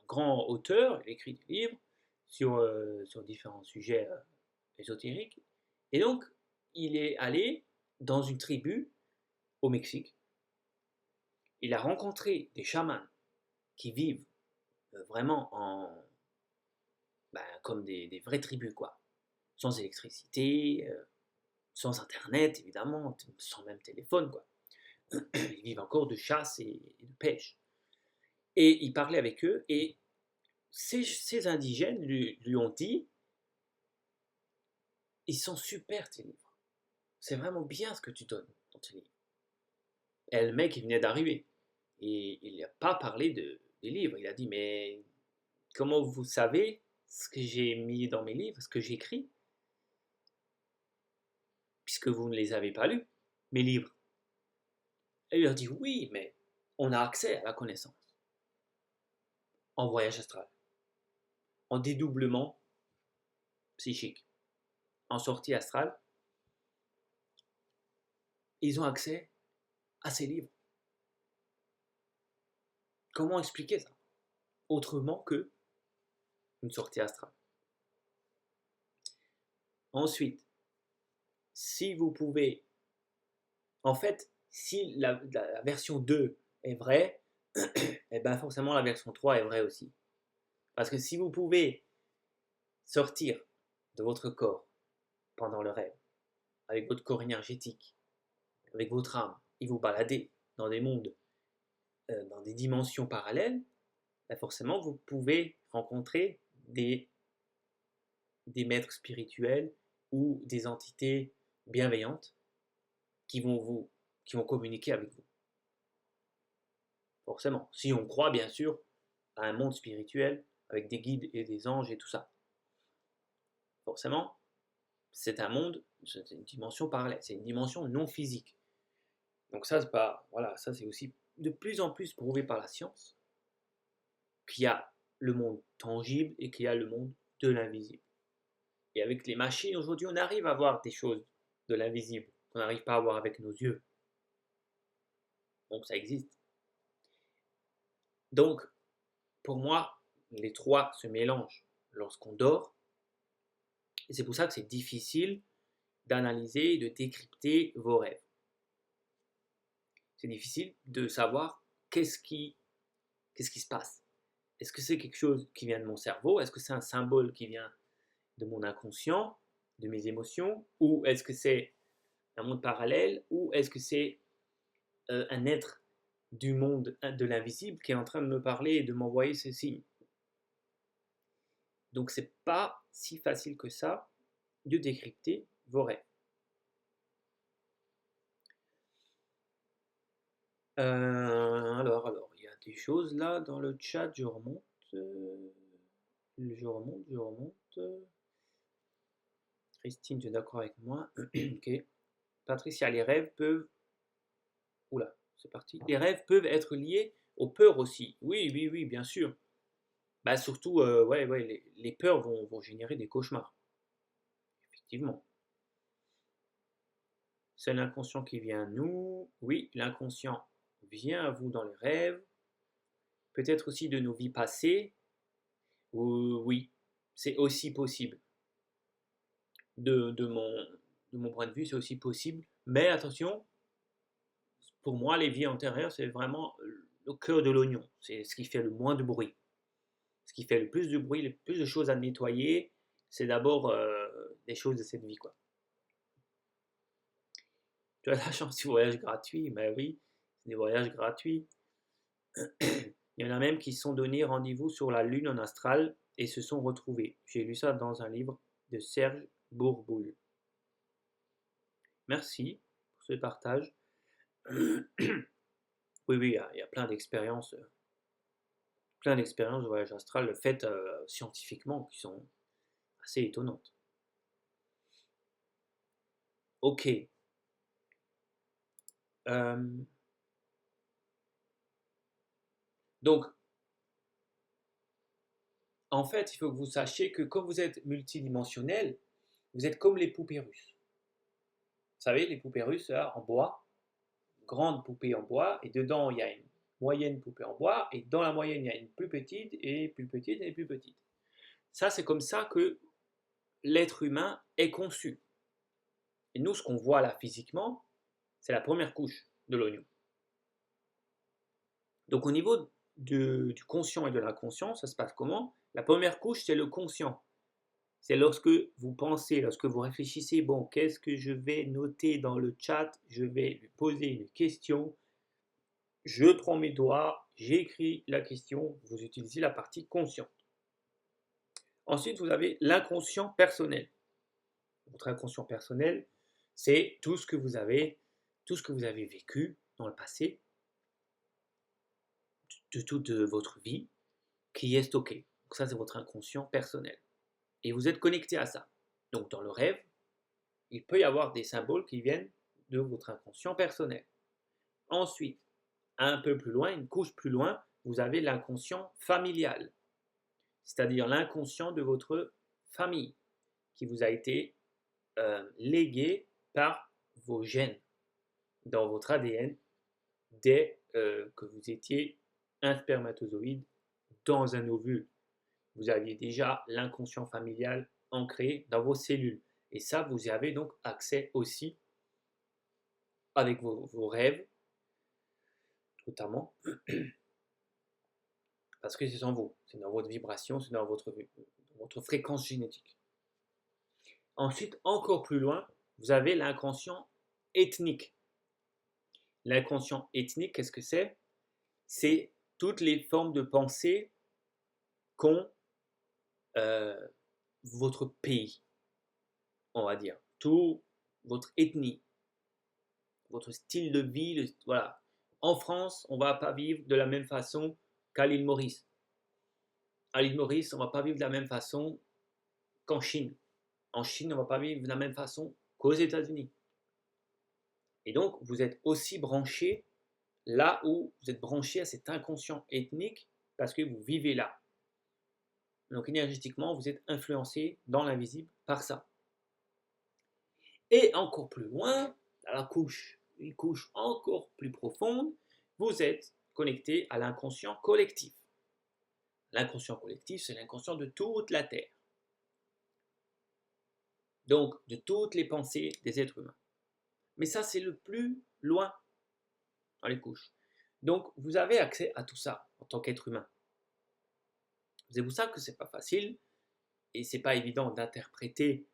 grand auteur, il écrit des livres sur différents sujets ésotériques. Et donc, il est allé dans une tribu au Mexique. Il a rencontré des chamans qui vivent vraiment comme des vraies tribus, quoi. Sans électricité, sans internet, évidemment, sans même téléphone, quoi. Ils vivent encore de chasse et de pêche. Et il parlait avec eux, et ces indigènes lui ont dit, ils sont super tes livres. C'est vraiment bien ce que tu donnes dans tes livres. Et le mec, il venait d'arriver. Et il n'a pas parlé des livres. Il a dit, mais comment vous savez ce que j'ai mis dans mes livres, ce que j'écris, puisque vous ne les avez pas lus, mes livres. Et il leur dit, oui, mais on a accès à la connaissance. En voyage astral. En dédoublement psychique. En sortie astrale. Ils ont accès à ces livres. Comment expliquer ça autrement que une sortie astrale? Ensuite, si vous pouvez, en fait, si la version 2 est vraie, et bien forcément la version 3 est vraie aussi. Parce que si vous pouvez sortir de votre corps pendant le rêve, avec votre corps énergétique, avec votre âme, et vous balader dans des mondes, dans des dimensions parallèles, ben forcément vous pouvez rencontrer des maîtres spirituels ou des entités bienveillantes qui vont communiquer avec vous. Forcément. Si on croit, bien sûr, à un monde spirituel avec des guides et des anges et tout ça. Forcément, c'est un monde, c'est une dimension parallèle, c'est une dimension non physique. Donc ça, c'est pas, voilà, ça c'est aussi de plus en plus prouvé par la science qu'il y a le monde tangible et qu'il y a le monde de l'invisible. Et avec les machines aujourd'hui, on arrive à voir des choses de l'invisible qu'on n'arrive pas à voir avec nos yeux. Donc ça existe. Donc, pour moi, les trois se mélangent lorsqu'on dort. Et c'est pour ça que c'est difficile d'analyser et de décrypter vos rêves. C'est difficile de savoir qu'est-ce qui se passe. Est-ce que c'est quelque chose qui vient de mon cerveau? Est-ce que c'est un symbole qui vient de mon inconscient, de mes émotions? Ou est-ce que c'est un monde parallèle? Ou est-ce que c'est un être du monde de l'invisible qui est en train de me parler et de m'envoyer ce signe? Donc c'est pas si facile que ça de décrypter vos rêves. quelque chose là dans le chat, je remonte. Je remonte. Christine, tu es d'accord avec moi? Ok. Patricia, les rêves peuvent. Oula, c'est parti. Les rêves peuvent être liés aux peurs aussi. Oui, oui, oui, bien sûr. Bah surtout, ouais, ouais, les peurs vont générer des cauchemars. Effectivement. C'est l'inconscient qui vient à nous. Oui, l'inconscient vient à vous dans les rêves. Peut-être aussi de nos vies passées. Oui, c'est aussi possible. De mon point de vue, c'est aussi possible. Mais attention, pour moi, les vies antérieures, c'est vraiment le cœur de l'oignon. C'est ce qui fait le moins de bruit. Ce qui fait le plus de bruit, le plus de choses à nettoyer, c'est d'abord des choses de cette vie, quoi. Tu as la chance du voyage gratuit, ben oui, c'est des voyages gratuits. Il y en a même qui se sont donné rendez-vous sur la Lune en astral et se sont retrouvés. J'ai lu ça dans un livre de Serge Bourboul. Merci pour ce partage. Oui, oui, il y a plein d'expériences de voyage astral faites scientifiquement qui sont assez étonnantes. Ok. Donc, en fait, il faut que vous sachiez que quand vous êtes multidimensionnel, vous êtes comme les poupées russes. Vous savez, les poupées russes là, en bois, grande poupée en bois, et dedans il y a une moyenne poupée en bois, et dans la moyenne il y a une plus petite, et plus petite, et plus petite. Ça, c'est comme ça que l'être humain est conçu. Et nous, ce qu'on voit là physiquement, c'est la première couche de l'oignon. Donc au niveau du conscient et de l'inconscient, ça se passe comment? La première couche, c'est le conscient. C'est lorsque vous pensez, lorsque vous réfléchissez, bon, qu'est-ce que je vais noter dans le chat? Je vais lui poser une question. Je prends mes doigts, j'écris la question. Vous utilisez la partie consciente. Ensuite, vous avez l'inconscient personnel. Votre inconscient personnel, c'est tout ce que vous avez vécu dans le passé, de toute votre vie, qui est stocké. Donc ça, c'est votre inconscient personnel. Et vous êtes connecté à ça. Donc dans le rêve, il peut y avoir des symboles qui viennent de votre inconscient personnel. Ensuite, un peu plus loin, une couche plus loin, vous avez l'inconscient familial, c'est-à-dire l'inconscient de votre famille, qui vous a été légué par vos gènes dans votre ADN dès que vous étiez un spermatozoïde dans un ovule. Vous aviez déjà l'inconscient familial ancré dans vos cellules. Et ça, vous y avez donc accès aussi avec vos rêves, notamment, parce que c'est en vous, c'est dans votre vibration, c'est dans votre fréquence génétique. Ensuite, encore plus loin, vous avez l'inconscient ethnique. L'inconscient ethnique, qu'est-ce que c'est? C'est toutes les formes de pensée qu'ont votre pays, on va dire, tout votre ethnie, votre style de vie, voilà. En France, on ne va pas vivre de la même façon qu'à l'île Maurice. À l'île Maurice, on ne va pas vivre de la même façon qu'en Chine. En Chine, on ne va pas vivre de la même façon qu'aux États-Unis. Et donc, vous êtes aussi branché là où vous êtes branché à cet inconscient ethnique parce que vous vivez là. Donc, énergétiquement, vous êtes influencé dans l'invisible par ça. Et encore plus loin, à une couche encore plus profonde, vous êtes connecté à l'inconscient collectif. L'inconscient collectif, c'est l'inconscient de toute la Terre. Donc, de toutes les pensées des êtres humains. Mais ça, c'est le plus loin dans les couches. Donc, vous avez accès à tout ça en tant qu'être humain. C'est pour ça que c'est pas facile et c'est pas évident d'interpréter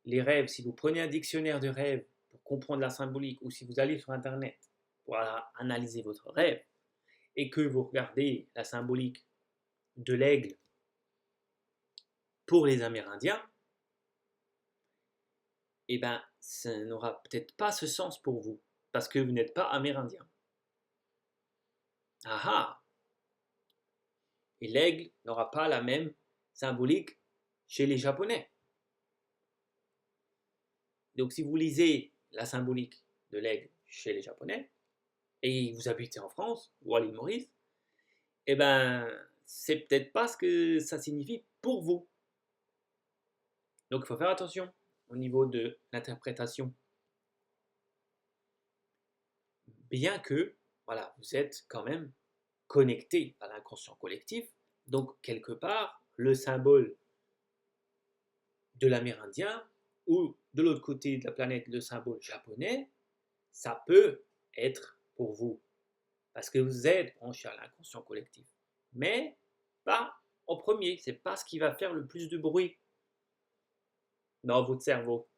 les rêves. Si vous prenez un dictionnaire de rêves pour comprendre la symbolique ou si vous allez sur Internet pour analyser votre rêve et que vous regardez la symbolique de l'aigle pour les Amérindiens, eh bien, ça n'aura peut-être pas ce sens pour vous parce que vous n'êtes pas amérindien. Ah ah! Et l'aigle n'aura pas la même symbolique chez les Japonais. Donc si vous lisez la symbolique de l'aigle chez les Japonais, et vous habitez en France ou à l'île Maurice, eh ben, c'est peut-être pas ce que ça signifie pour vous. Donc il faut faire attention au niveau de l'interprétation. Bien que, voilà, vous êtes quand même connecté à l'inconscient collectif, donc quelque part, le symbole de l'amérindien ou de l'autre côté de la planète, le symbole japonais, ça peut être pour vous, parce que vous êtes branché à l'inconscient collectif. Mais pas en premier, c'est pas ce qui va faire le plus de bruit dans votre cerveau.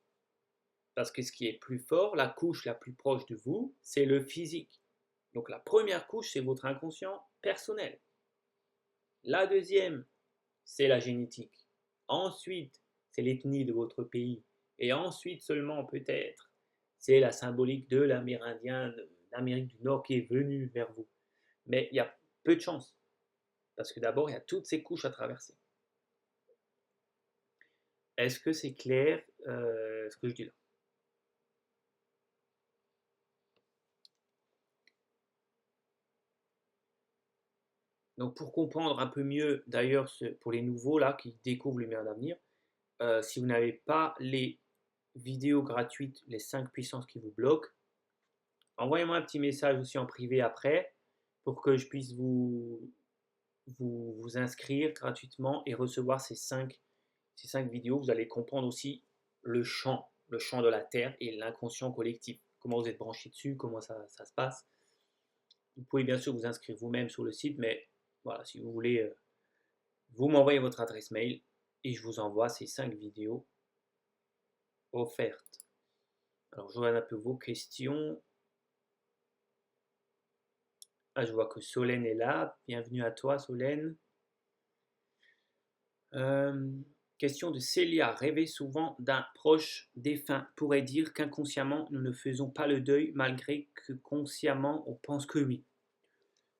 Parce que ce qui est plus fort, la couche la plus proche de vous, c'est le physique. Donc la première couche, c'est votre inconscient personnel. La deuxième, c'est la génétique. Ensuite, c'est l'ethnie de votre pays. Et ensuite seulement peut-être, c'est la symbolique de l'Amérindien d'Amérique du Nord qui est venu vers vous. Mais il y a peu de chance. Parce que d'abord, il y a toutes ces couches à traverser. Est-ce que c'est clair ce que je dis là? Donc pour comprendre un peu mieux, d'ailleurs, pour les nouveaux là qui découvrent Lumière d'avenir, si vous n'avez pas les vidéos gratuites, les 5 puissances qui vous bloquent, envoyez-moi un petit message aussi en privé après pour que je puisse vous inscrire gratuitement et recevoir ces 5 vidéos. Vous allez comprendre aussi le champ de la Terre et l'inconscient collectif. Comment vous êtes branché dessus, comment ça se passe. Vous pouvez bien sûr vous inscrire vous-même sur le site, mais voilà, si vous voulez, vous m'envoyez votre adresse mail et je vous envoie ces 5 vidéos offertes. Alors, je regarde un peu vos questions. Ah, je vois que Solène est là. Bienvenue à toi, Solène. Question de Célia. Rêver souvent d'un proche défunt pourrait dire qu'inconsciemment, nous ne faisons pas le deuil malgré que consciemment, on pense que oui.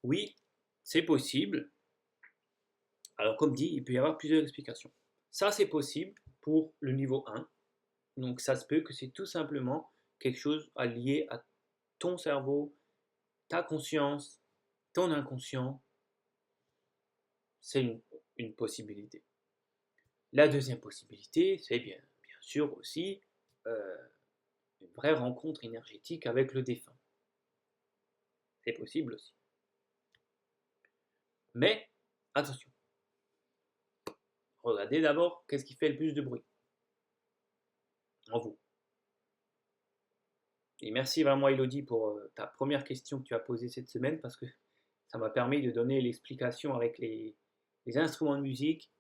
Oui, c'est possible. Alors, comme dit, il peut y avoir plusieurs explications. Ça, c'est possible pour le niveau 1. Donc, ça se peut que c'est tout simplement quelque chose à lier à ton cerveau, ta conscience, ton inconscient. C'est une possibilité. La deuxième possibilité, c'est bien sûr aussi une vraie rencontre énergétique avec le défunt. C'est possible aussi. Mais, attention. Regardez d'abord qu'est-ce qui fait le plus de bruit en vous. Et merci vraiment Elodie pour ta première question que tu as posée cette semaine parce que ça m'a permis de donner l'explication avec les instruments de musique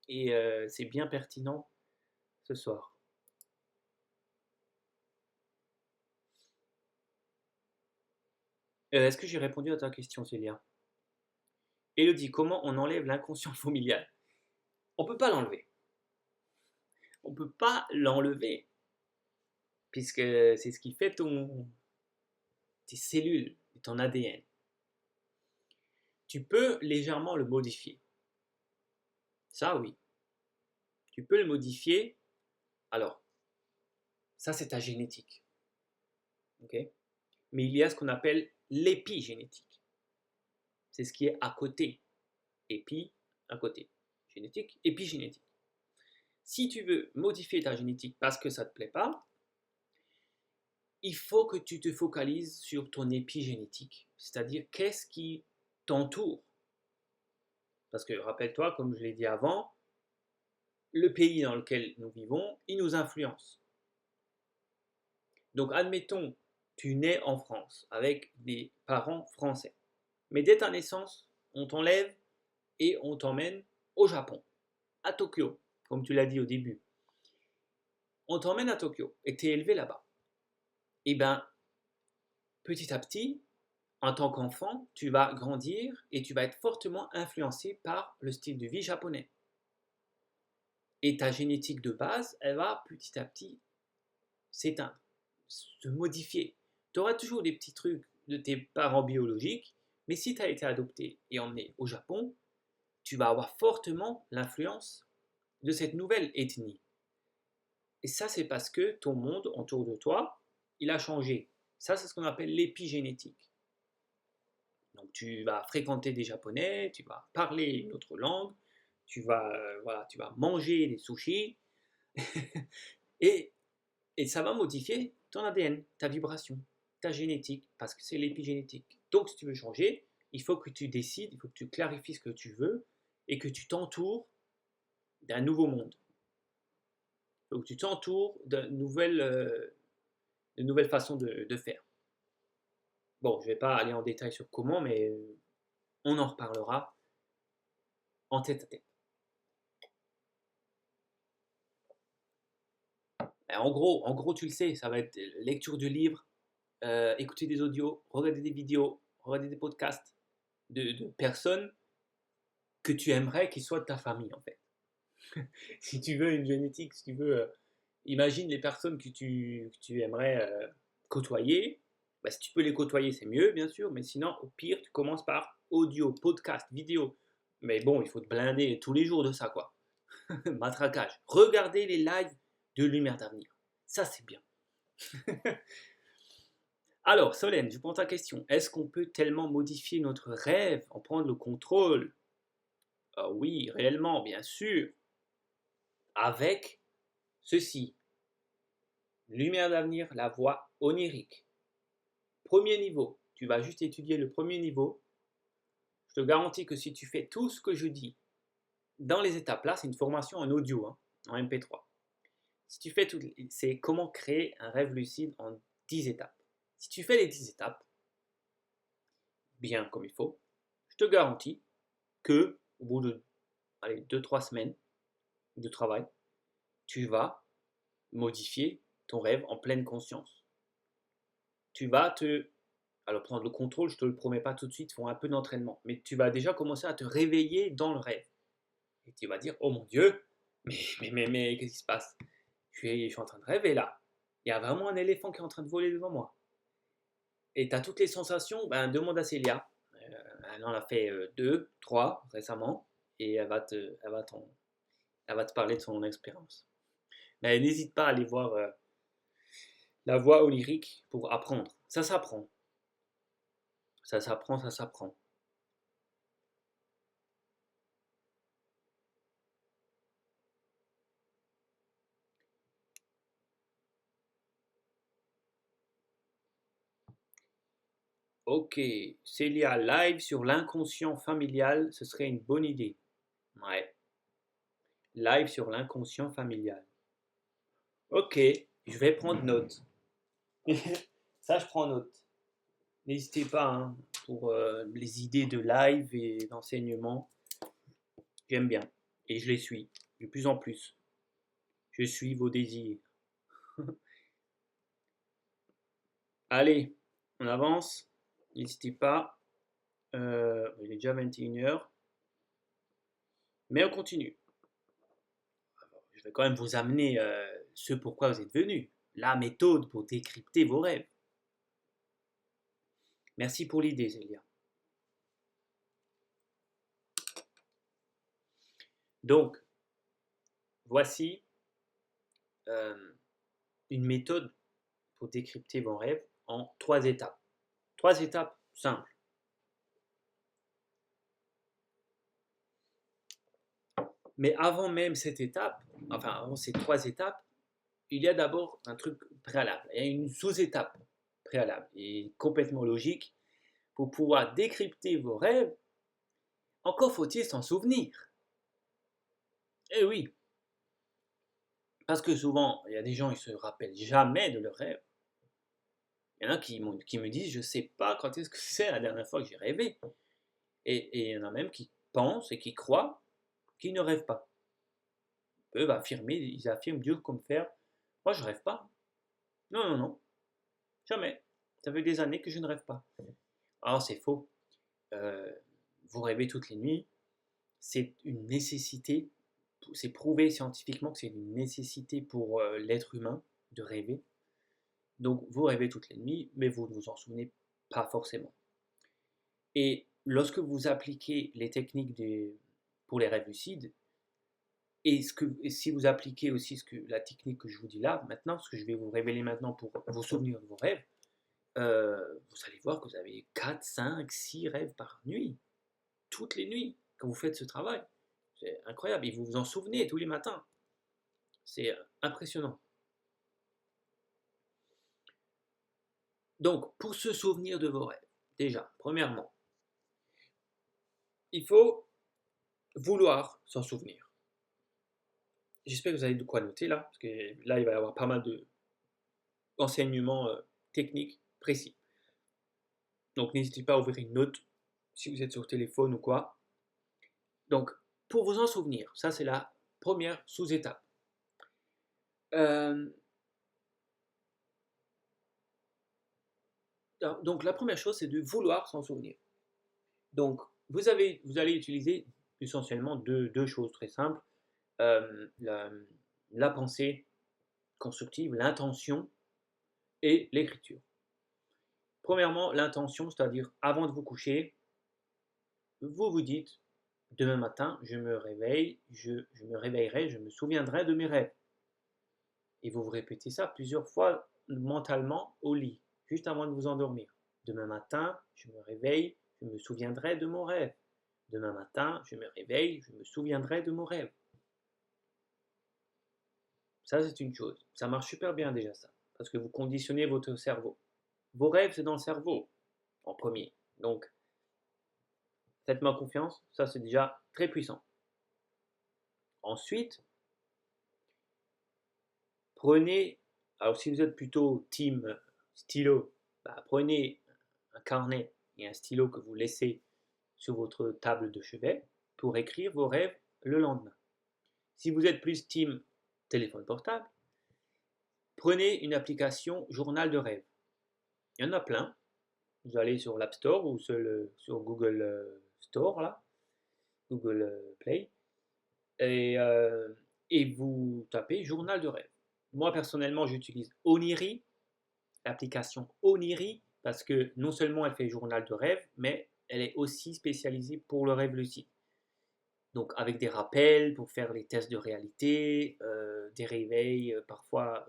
et c'est bien pertinent ce soir. Est-ce que j'ai répondu à ta question, Célia? Elodie, comment on enlève l'inconscient familial? On ne peut pas l'enlever. On ne peut pas l'enlever, puisque c'est ce qui fait tes cellules, ton ADN. Tu peux légèrement le modifier. Ça, oui. Tu peux le modifier. Alors, ça, c'est ta génétique. Ok? Mais il y a ce qu'on appelle l'épigénétique. C'est ce qui est à côté. Épi, à côté. Génétique, épigénétique. Si tu veux modifier ta génétique parce que ça ne te plaît pas, il faut que tu te focalises sur ton épigénétique, c'est-à-dire qu'est-ce qui t'entoure. Parce que rappelle-toi, comme je l'ai dit avant, le pays dans lequel nous vivons, il nous influence. Donc admettons, tu nais en France avec des parents français. Mais dès ta naissance, on t'enlève et on t'emmène au Japon, à Tokyo, comme tu l'as dit au début. On t'emmène à Tokyo et tu es élevé là-bas. Et bien, petit à petit, en tant qu'enfant, tu vas grandir et tu vas être fortement influencé par le style de vie japonais. Et ta génétique de base, elle va petit à petit s'éteindre, se modifier. Tu auras toujours des petits trucs de tes parents biologiques, mais si tu as été adopté et emmené au Japon, tu vas avoir fortement l'influence de cette nouvelle ethnie. Et ça, c'est parce que ton monde autour de toi, il a changé. Ça, c'est ce qu'on appelle l'épigénétique. Donc, tu vas fréquenter des Japonais, tu vas parler une autre langue, voilà, tu vas manger des sushis, et, et ça va modifier ton ADN, ta vibration, ta génétique, parce que c'est l'épigénétique. Donc, si tu veux changer, il faut que tu décides, il faut que tu clarifies ce que tu veux, et que tu t'entoures d'un nouveau monde. Il faut que tu t'entoures d'une nouvelle façon de faire. Bon, je ne vais pas aller en détail sur comment, mais on en reparlera en tête à tête. En gros, tu le sais, ça va être lecture de livres, écouter des audios, regarder des vidéos, regarder des podcasts de personnes que tu aimerais qu'ils soient de ta famille, en fait. Si tu veux une génétique, si tu veux, imagine les personnes que tu aimerais côtoyer. Bah, si tu peux les côtoyer, c'est mieux, bien sûr, mais sinon, au pire, tu commences par audio, podcast, vidéo. Mais bon, il faut te blinder tous les jours de ça, quoi. Matraquage. Regardez les lives de Lumière d'Avenir. Ça, c'est bien. Alors, Solène, je prends ta question. Est-ce qu'on peut tellement modifier notre rêve, en prendre le contrôle? Ah oui, réellement, bien sûr. Avec ceci. Lumière d'avenir, la voie onirique. Premier niveau. Tu vas juste étudier le premier niveau. Je te garantis que si tu fais tout ce que je dis dans les étapes, là, c'est une formation en audio, hein, en MP3. Si tu fais tout, c'est comment créer un rêve lucide en 10 étapes. Si tu fais les 10 étapes, bien comme il faut, je te garantis que au bout de 2-3 semaines de travail, tu vas modifier ton rêve en pleine conscience. Tu vas alors prendre le contrôle, je ne te le promets pas tout de suite, il faut un peu d'entraînement, mais tu vas déjà commencer à te réveiller dans le rêve. Et tu vas dire, oh mon Dieu, mais qu'est-ce qui se passe? Je suis en train de rêver là. Il y a vraiment un éléphant qui est en train de voler devant moi. Et tu as toutes les sensations, demande à Célia. Elle en a fait 2, 3 récemment, et elle va te parler de son expérience. Mais n'hésite pas à aller voir la voix onirique pour apprendre. Ça s'apprend. Ça s'apprend, ça s'apprend. Ok, Célia, live sur l'inconscient familial, ce serait une bonne idée. Ouais, live sur l'inconscient familial. Ok, je vais prendre note. Ça, je prends note. N'hésitez pas hein, pour les idées de live et d'enseignement. J'aime bien. Et je les suis de plus en plus. Je suis vos désirs. Allez, on avance. N'hésitez pas. Il est déjà 21h. Mais on continue. Je vais quand même vous amener ce pourquoi vous êtes venus. La méthode pour décrypter vos rêves. Merci pour l'idée, Célia. Donc, voici une méthode pour décrypter vos rêves en 3 étapes. 3 étapes simples. Mais avant même cette étape, enfin avant ces 3 étapes, il y a d'abord un truc préalable. Il y a une sous-étape préalable et complètement logique. Pour pouvoir décrypter vos rêves, encore faut-il s'en souvenir. Eh oui, parce que souvent, il y a des gens, ils se rappellent jamais de leurs rêves. Il y en a qui me disent, je ne sais pas quand est-ce que c'est la dernière fois que j'ai rêvé. Et il y en a même qui pensent et qui croient qu'ils ne rêvent pas. Ils peuvent affirmer, ils affirment dur comme fer, moi je ne rêve pas. Non, non, non, jamais. Ça fait des années que je ne rêve pas. Alors c'est faux. Vous rêvez toutes les nuits, c'est une nécessité, c'est prouvé scientifiquement que c'est une nécessité pour l'être humain de rêver. Donc vous rêvez toutes les nuits, mais vous ne vous en souvenez pas forcément. Et lorsque vous appliquez les techniques pour les rêves lucides. Et si vous appliquez aussi la technique que je vous dis là, maintenant, ce que je vais vous révéler maintenant pour vous souvenir de vos rêves, vous allez voir que vous avez 4, 5, 6 rêves par nuit, toutes les nuits, quand vous faites ce travail. C'est incroyable, et vous vous en souvenez tous les matins. C'est impressionnant. Donc, pour se souvenir de vos rêves, déjà, premièrement, il faut vouloir s'en souvenir. J'espère que vous avez de quoi noter là, parce que là, il va y avoir pas mal d'enseignements techniques précis. Donc, n'hésitez pas à ouvrir une note si vous êtes sur téléphone ou quoi. Donc, pour vous en souvenir, ça c'est la première sous-étape. Donc, la première chose, c'est de vouloir s'en souvenir. Donc, vous allez utiliser essentiellement deux choses très simples. La pensée constructive, l'intention et l'écriture. Premièrement, l'intention, c'est-à-dire avant de vous coucher, vous vous dites, demain matin, je me réveille, je me réveillerai, je me souviendrai de mes rêves. Et vous vous répétez ça plusieurs fois mentalement au lit, juste avant de vous endormir. Demain matin, je me réveille, je me souviendrai de mon rêve. Demain matin, je me réveille, je me souviendrai de mon rêve. Ça, c'est une chose. Ça marche super bien déjà ça, parce que vous conditionnez votre cerveau. Vos rêves, c'est dans le cerveau, en premier. Donc, faites-moi confiance, ça c'est déjà très puissant. Ensuite, prenez, alors si vous êtes plutôt team stylo, prenez un carnet et un stylo que vous laissez sur votre table de chevet pour écrire vos rêves le lendemain. Si vous êtes plus team téléphone portable, prenez une application journal de rêve. Il y en a plein. Vous allez sur l'App Store ou sur Google Store, là, Google Play, et vous tapez journal de rêve. Moi, personnellement, j'utilise Oniri, l'application Oniri, parce que non seulement elle fait journal de rêve, mais elle est aussi spécialisée pour le rêve lucide. Donc avec des rappels pour faire les tests de réalité, des réveils, parfois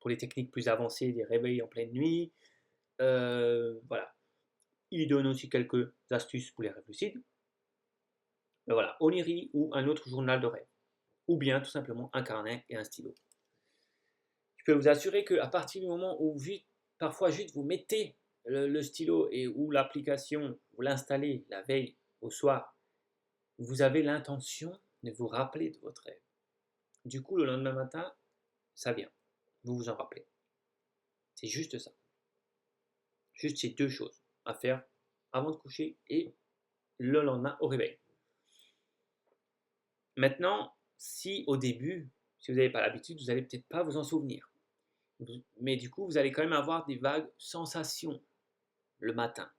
pour les techniques plus avancées, des réveils en pleine nuit. Voilà. Il donne aussi quelques astuces pour les rêves lucides. Mais voilà, Oniri ou un autre journal de rêve. Ou bien tout simplement un carnet et un stylo. Je peux vous assurer qu'à partir du moment où parfois juste vous mettez le stylo ou l'application, vous l'installez la veille au soir, vous avez l'intention de vous rappeler de votre rêve. Du coup, le lendemain matin, ça vient. Vous vous en rappelez. C'est juste ça. Juste ces deux choses à faire avant de coucher et le lendemain au réveil. Maintenant, si au début, si vous n'avez pas l'habitude, vous n'allez peut-être pas vous en souvenir. Mais du coup, vous allez quand même avoir des vagues sensations le matin.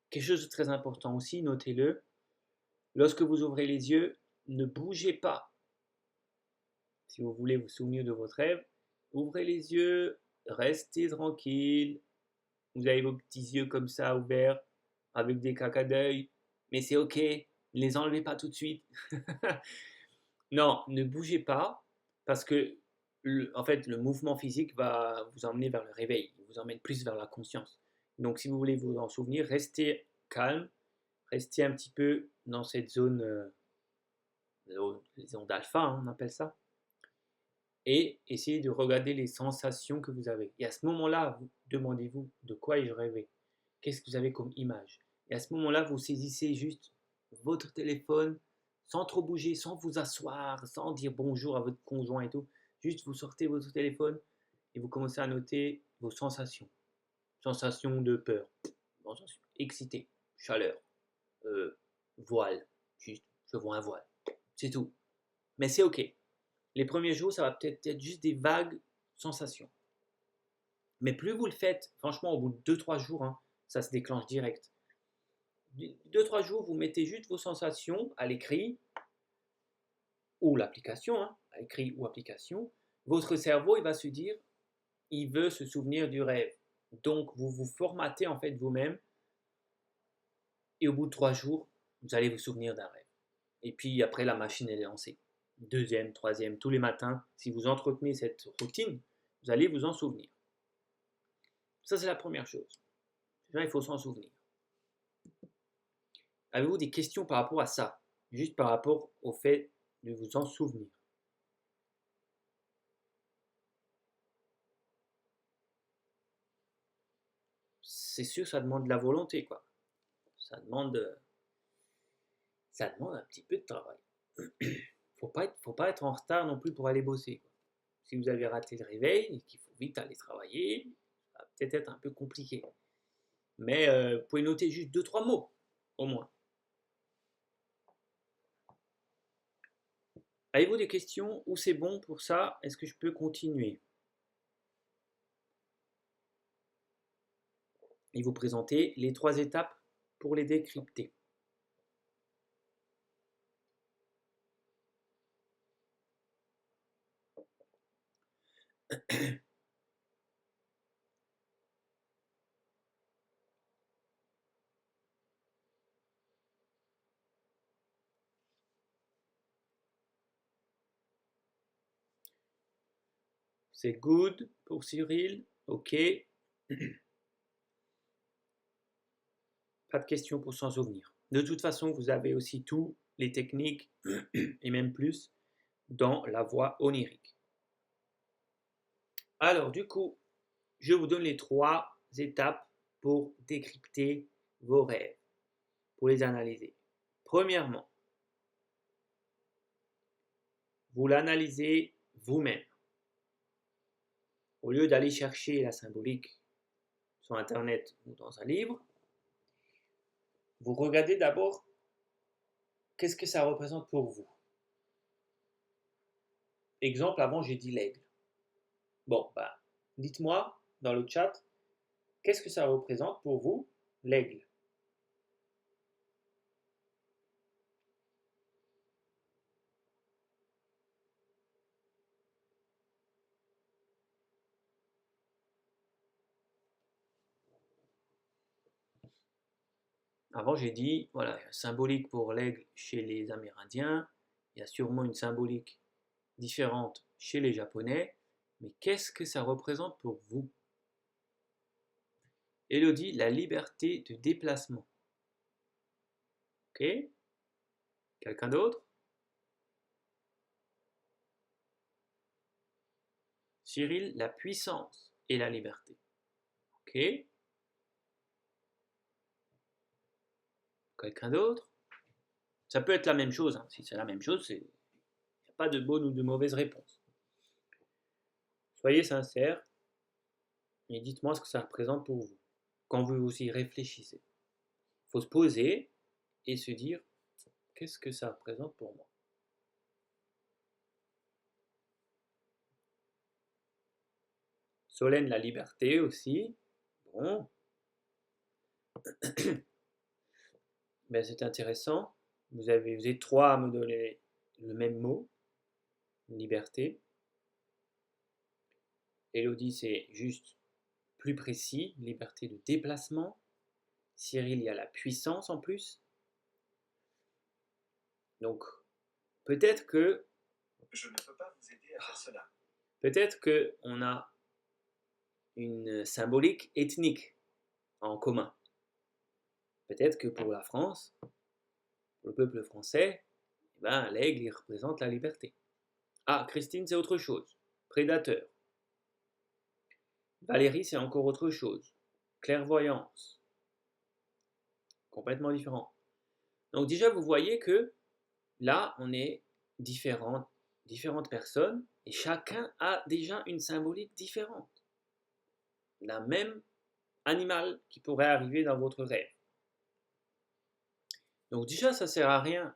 Quelque chose de très important aussi, notez-le. Lorsque vous ouvrez les yeux, ne bougez pas. Si vous voulez vous souvenir de votre rêve, ouvrez les yeux, restez tranquille. Vous avez vos petits yeux comme ça ouverts, avec des cacas d'œil, mais c'est ok, ne les enlevez pas tout de suite. Non, ne bougez pas, parce que en fait, le mouvement physique va vous emmener vers le réveil, il vous emmène plus vers la conscience. Donc si vous voulez vous en souvenir, restez calme, restez un petit peu dans cette zone, les zones alpha, hein, on appelle ça, et essayez de regarder les sensations que vous avez. Et à ce moment-là, vous demandez-vous de quoi ai-je rêvé? Qu'est-ce que vous avez comme image? Et à ce moment-là, vous saisissez juste votre téléphone sans trop bouger, sans vous asseoir, sans dire bonjour à votre conjoint et tout. Juste vous sortez votre téléphone et vous commencez à noter vos sensations. Sensations de peur, sensations excité, chaleur, voile, juste je vois un voile. C'est tout. Mais c'est ok. Les premiers jours, ça va peut-être être juste des vagues sensations. Mais plus vous le faites, franchement, au bout de 2-3 jours, hein, ça se déclenche direct. 2-3 jours, vous mettez juste vos sensations à l'écrit ou l'application, hein, à l'écrit ou application. Votre cerveau, il va se dire, il veut se souvenir du rêve. Donc, vous vous formatez en fait vous-même et au bout de 3 jours, vous allez vous souvenir d'un rêve. Et puis après, la machine, elle est lancée. Deuxième, troisième, tous les matins. Si vous entretenez cette routine, vous allez vous en souvenir. Ça, c'est la première chose. Déjà, il faut s'en souvenir. Avez-vous des questions par rapport à ça? Juste par rapport au fait de vous en souvenir. C'est sûr, ça demande de la volonté, quoi. Ça demande un petit peu de travail. Faut pas être en retard non plus pour aller bosser, quoi. Si vous avez raté le réveil et qu'il faut vite aller travailler, ça va peut-être être un peu compliqué. Mais vous pouvez noter juste 2-3 mots, au moins. Avez-vous des questions? Ou c'est bon pour ça? Est-ce que je peux continuer? Et vous présenter les 3 étapes pour les décrypter. C'est good pour Cyril, ok. Pas de questions pour s'en souvenir. De toute façon, vous avez aussi tous les techniques, et même plus, dans la voie onirique. Alors, du coup, je vous donne les 3 étapes pour décrypter vos rêves, pour les analyser. Premièrement, vous l'analysez vous-même. Au lieu d'aller chercher la symbolique sur Internet ou dans un livre, vous regardez d'abord qu'est-ce que ça représente pour vous. Exemple, avant j'ai dit l'aigle. Bon, bah, dites-moi dans le chat, qu'est-ce que ça représente pour vous, l'aigle? Avant, j'ai dit, voilà, symbolique pour l'aigle chez les Amérindiens, il y a sûrement une symbolique différente chez les Japonais, mais qu'est-ce que ça représente pour vous? Elodie, la liberté de déplacement. Ok? Quelqu'un d'autre? Cyril, la puissance et la liberté. Ok? Quelqu'un d'autre? Ça peut être la même chose, hein. Si c'est la même chose, il n'y a pas de bonne ou de mauvaise réponse. Soyez sincères et dites-moi ce que ça représente pour vous quand vous y réfléchissez. Il faut se poser et se dire qu'est-ce que ça représente pour moi. Solène, la liberté aussi. Bon. Ben, c'est intéressant. Vous êtes 3 à me donner le même mot, liberté. Elodie, c'est juste plus précis, liberté de déplacement. Cyril, il y a la puissance en plus. Donc, peut-être que...
Je ne peux pas vous aider à faire cela.
Peut-être qu'on a une symbolique ethnique en commun. Peut-être que pour la France, pour le peuple français, eh ben, l'aigle, il représente la liberté. Ah, Christine, c'est autre chose. Prédateur. Valérie, c'est encore autre chose. Clairvoyance. Complètement différent. Donc déjà, vous voyez que là, on est différentes personnes et chacun a déjà une symbolique différente d'un même animal qui pourrait arriver dans votre rêve. Donc déjà, ça ne sert à rien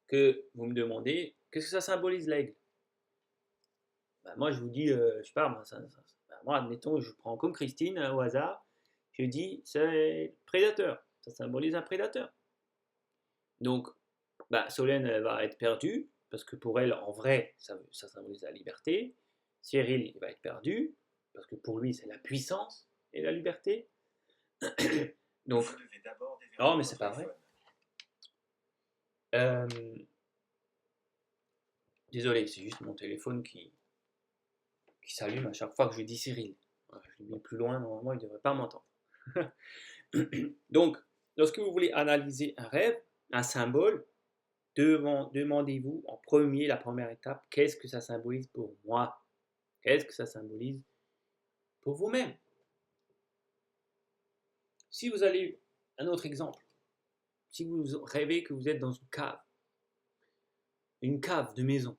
que vous me demandez qu'est-ce que ça symbolise l'aigle. Ben, moi, je vous dis, je sais pas, moi, admettons, je prends comme Christine au hasard, je dis c'est prédateur, ça symbolise un prédateur. Donc, bah, Solène elle va être perdue, parce que pour elle, en vrai, ça symbolise la liberté. Cyril il va être perdu, parce que pour lui, c'est la puissance et la liberté. Donc,
Vous devez d'abord
oh,
déverrouiller
mais c'est
votre
pas vrai.
iPhone.
Désolé, c'est juste mon téléphone qui s'allume à chaque fois que je dis Cyril. Voilà, je l'ai mis plus loin, normalement il ne devrait pas m'entendre. Donc, lorsque vous voulez analyser un rêve, un symbole, demandez-vous en premier, la première étape, qu'est-ce que ça symbolise pour moi? Qu'est-ce que ça symbolise pour vous-même? Si vous allez, un autre exemple, si vous rêvez que vous êtes dans une cave de maison,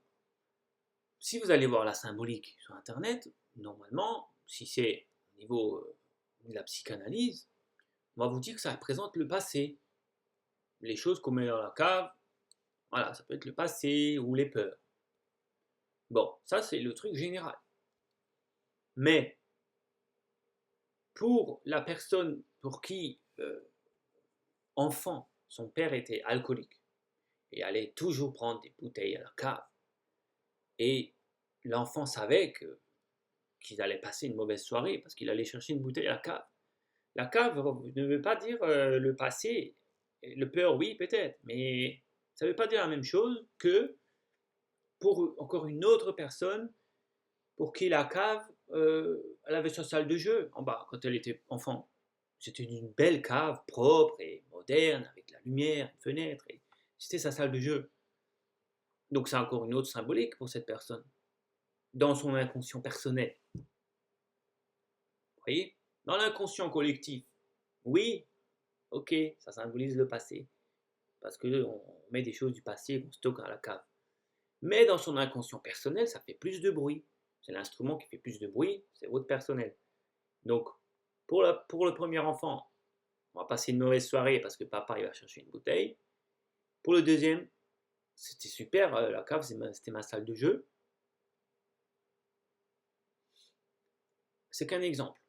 si vous allez voir la symbolique sur Internet, normalement, si c'est au niveau de la psychanalyse, on va vous dire que ça représente le passé. Les choses qu'on met dans la cave, voilà, ça peut être le passé ou les peurs. Bon, ça c'est le truc général. Mais pour la personne pour qui, enfant, son père était alcoolique et allait toujours prendre des bouteilles à la cave, et l'enfant savait qu'ils allaient passer une mauvaise soirée parce qu'il allait chercher une bouteille à la cave. La cave ne veut pas dire le passé, le peur, oui, peut-être, mais ça ne veut pas dire la même chose que pour encore une autre personne pour qui la cave, elle avait sa salle de jeu en bas quand elle était enfant. C'était une belle cave propre et moderne avec la lumière, une fenêtre, et c'était sa salle de jeu. Donc c'est encore une autre symbolique pour cette personne, dans son inconscient personnel. Vous voyez? Dans l'inconscient collectif, oui, ok, ça symbolise le passé, parce qu'on met des choses du passé qu'on stocke dans la cave. Mais dans son inconscient personnel, ça fait plus de bruit. C'est l'instrument qui fait plus de bruit, c'est votre personnel. Donc, pour le premier enfant, on va passer une mauvaise soirée parce que papa il va chercher une bouteille. Pour le deuxième, c'était super, la cave c'était ma salle de jeu. C'est qu'un exemple.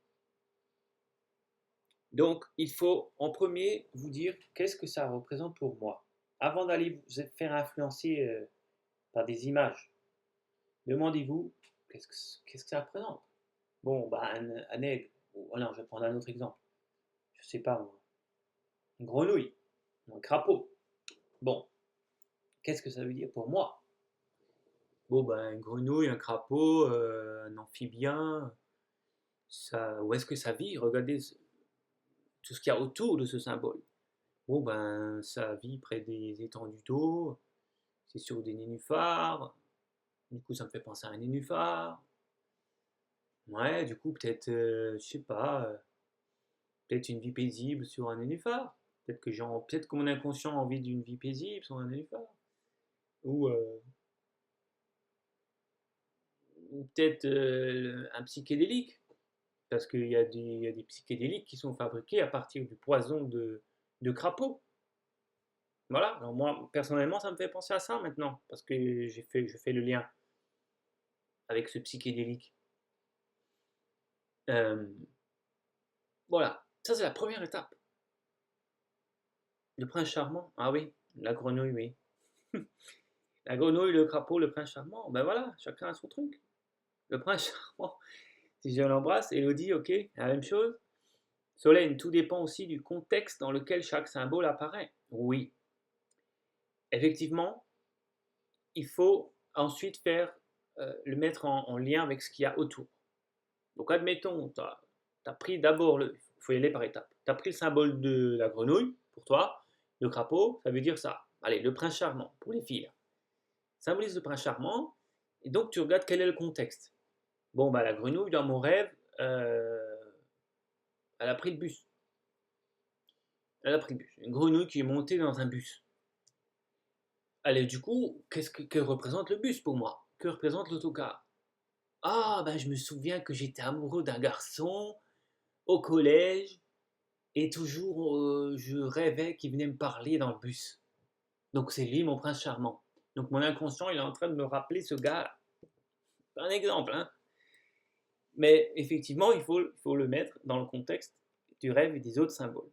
Donc, il faut en premier vous dire qu'est-ce que ça représente pour moi. Avant d'aller vous faire influencer par des images, demandez-vous qu'est-ce que ça représente. Bon, bah, un aigle, voilà, je vais prendre un autre exemple. Je sais pas, une grenouille, un crapaud. Bon, qu'est-ce que ça veut dire pour moi? Bon, ben, une grenouille, un crapaud, un amphibien, ça, où est-ce que ça vit? Regardez tout ce qu'il y a autour de ce symbole. Bon, ben, ça vit près des étendues d'eau, c'est sur des nénuphars, du coup, ça me fait penser à un nénuphar. Ouais, du coup, peut-être, je sais pas, peut-être une vie paisible sur un nénuphar. Peut-être que mon inconscient a envie d'une vie paisible sur un nénuphar. Ou, euh, ou peut-être un psychédélique. Parce qu'il y a des psychédéliques qui sont fabriqués à partir du poison de crapauds. Voilà, alors moi, personnellement, ça me fait penser à ça maintenant, parce que je fais le lien avec ce psychédélique. Euh, voilà, ça c'est la première étape. Le prince charmant, ah oui, la grenouille, oui. La grenouille, le crapaud, le prince charmant, ben voilà, chacun a son truc. Le prince charmant, si je l'embrasse, Elodie, ok, la même chose. Solène, tout dépend aussi du contexte dans lequel chaque symbole apparaît. Oui, effectivement, il faut ensuite le mettre en lien avec ce qu'il y a autour. Donc admettons, tu as pris d'abord il faut y aller par étapes. Tu as pris le symbole de la grenouille, pour toi, le crapaud, ça veut dire ça. Allez, le prince charmant, pour les filles. Symbolise le prince charmant, et donc tu regardes quel est le contexte. Bon, bah la grenouille, dans mon rêve, elle a pris le bus. Elle a pris le bus. Une grenouille qui est montée dans un bus. Allez, du coup, que représente le bus pour moi? Que représente l'autocar? Ah, ben je me souviens que j'étais amoureux d'un garçon au collège et toujours je rêvais qu'il venait me parler dans le bus. Donc c'est lui mon prince charmant. Donc mon inconscient il est en train de me rappeler ce gars. C'est un exemple, hein. Mais effectivement, il faut le mettre dans le contexte du rêve et des autres symboles.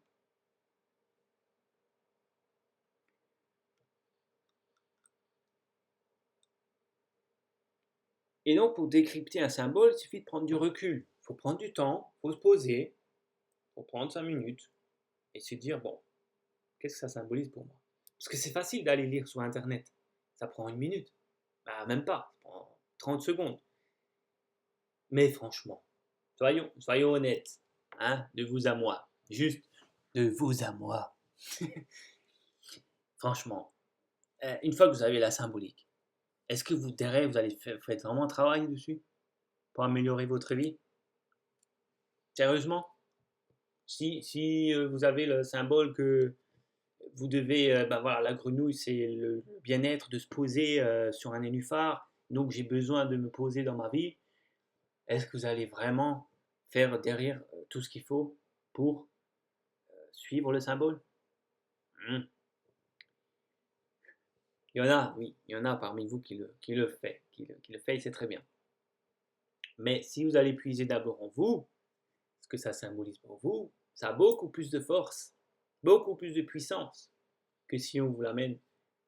Et donc pour décrypter un symbole, il suffit de prendre du recul. Il faut prendre du temps, il faut se poser, il faut prendre 5 minutes et se dire, bon, qu'est-ce que ça symbolise pour moi? Parce que c'est facile d'aller lire sur Internet. Ça prend une minute. Bah, même pas, ça prend 30 secondes. Mais franchement, soyons honnêtes, hein, de vous à moi, juste de vous à moi. Franchement, une fois que vous avez la symbolique, est-ce que derrière, vous allez faites vraiment un travail dessus pour améliorer votre vie? Sérieusement? Si vous avez le symbole que vous devez, bah voilà, la grenouille, c'est le bien-être de se poser sur un nénuphar, donc j'ai besoin de me poser dans ma vie. Est-ce que vous allez vraiment faire derrière tout ce qu'il faut pour suivre le symbole? Hmm. Il y en a, oui, il y en a parmi vous qui le fait, qui le fait et c'est très bien. Mais si vous allez puiser d'abord en vous, ce que ça symbolise pour vous, ça a beaucoup plus de force, beaucoup plus de puissance que si on vous l'amène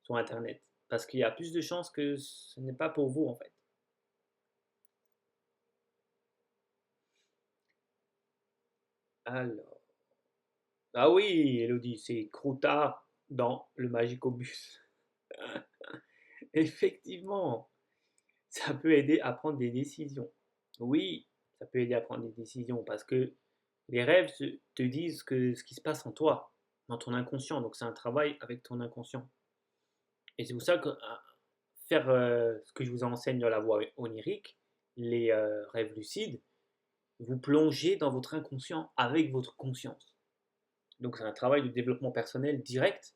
sur Internet. Parce qu'il y a plus de chances que ce n'est pas pour vous en fait. Alors, ah oui, Elodie, c'est Croutard dans le Magicobus. Effectivement, ça peut aider à prendre des décisions. Oui, ça peut aider à prendre des décisions parce que les rêves te disent ce qui se passe en toi, dans ton inconscient. Donc c'est un travail avec ton inconscient. Et c'est pour ça que faire ce que je vous enseigne dans la voie onirique, les rêves lucides, vous plongez dans votre inconscient avec votre conscience. Donc c'est un travail de développement personnel direct.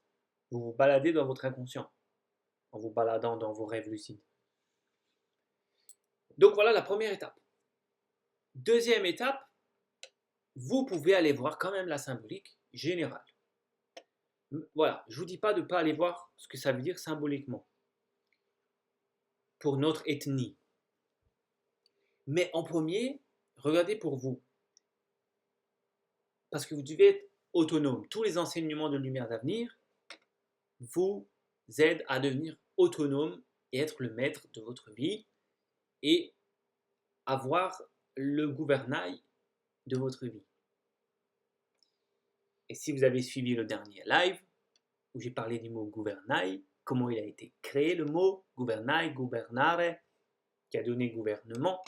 Vous vous baladez dans votre inconscient en vous baladant dans vos rêves lucides. Donc voilà la première étape. Deuxième étape, vous pouvez aller voir quand même la symbolique générale. Voilà, je ne vous dis pas de ne pas aller voir ce que ça veut dire symboliquement pour notre ethnie. Mais en premier, regardez pour vous. Parce que vous devez être autonome. Tous les enseignements de Lumière d'avenir vous aident à devenir autonome et être le maître de votre vie et avoir le gouvernail de votre vie. Et si vous avez suivi le dernier live, où j'ai parlé du mot gouvernail, comment il a été créé le mot gouvernail, gouvernare, qui a donné gouvernement,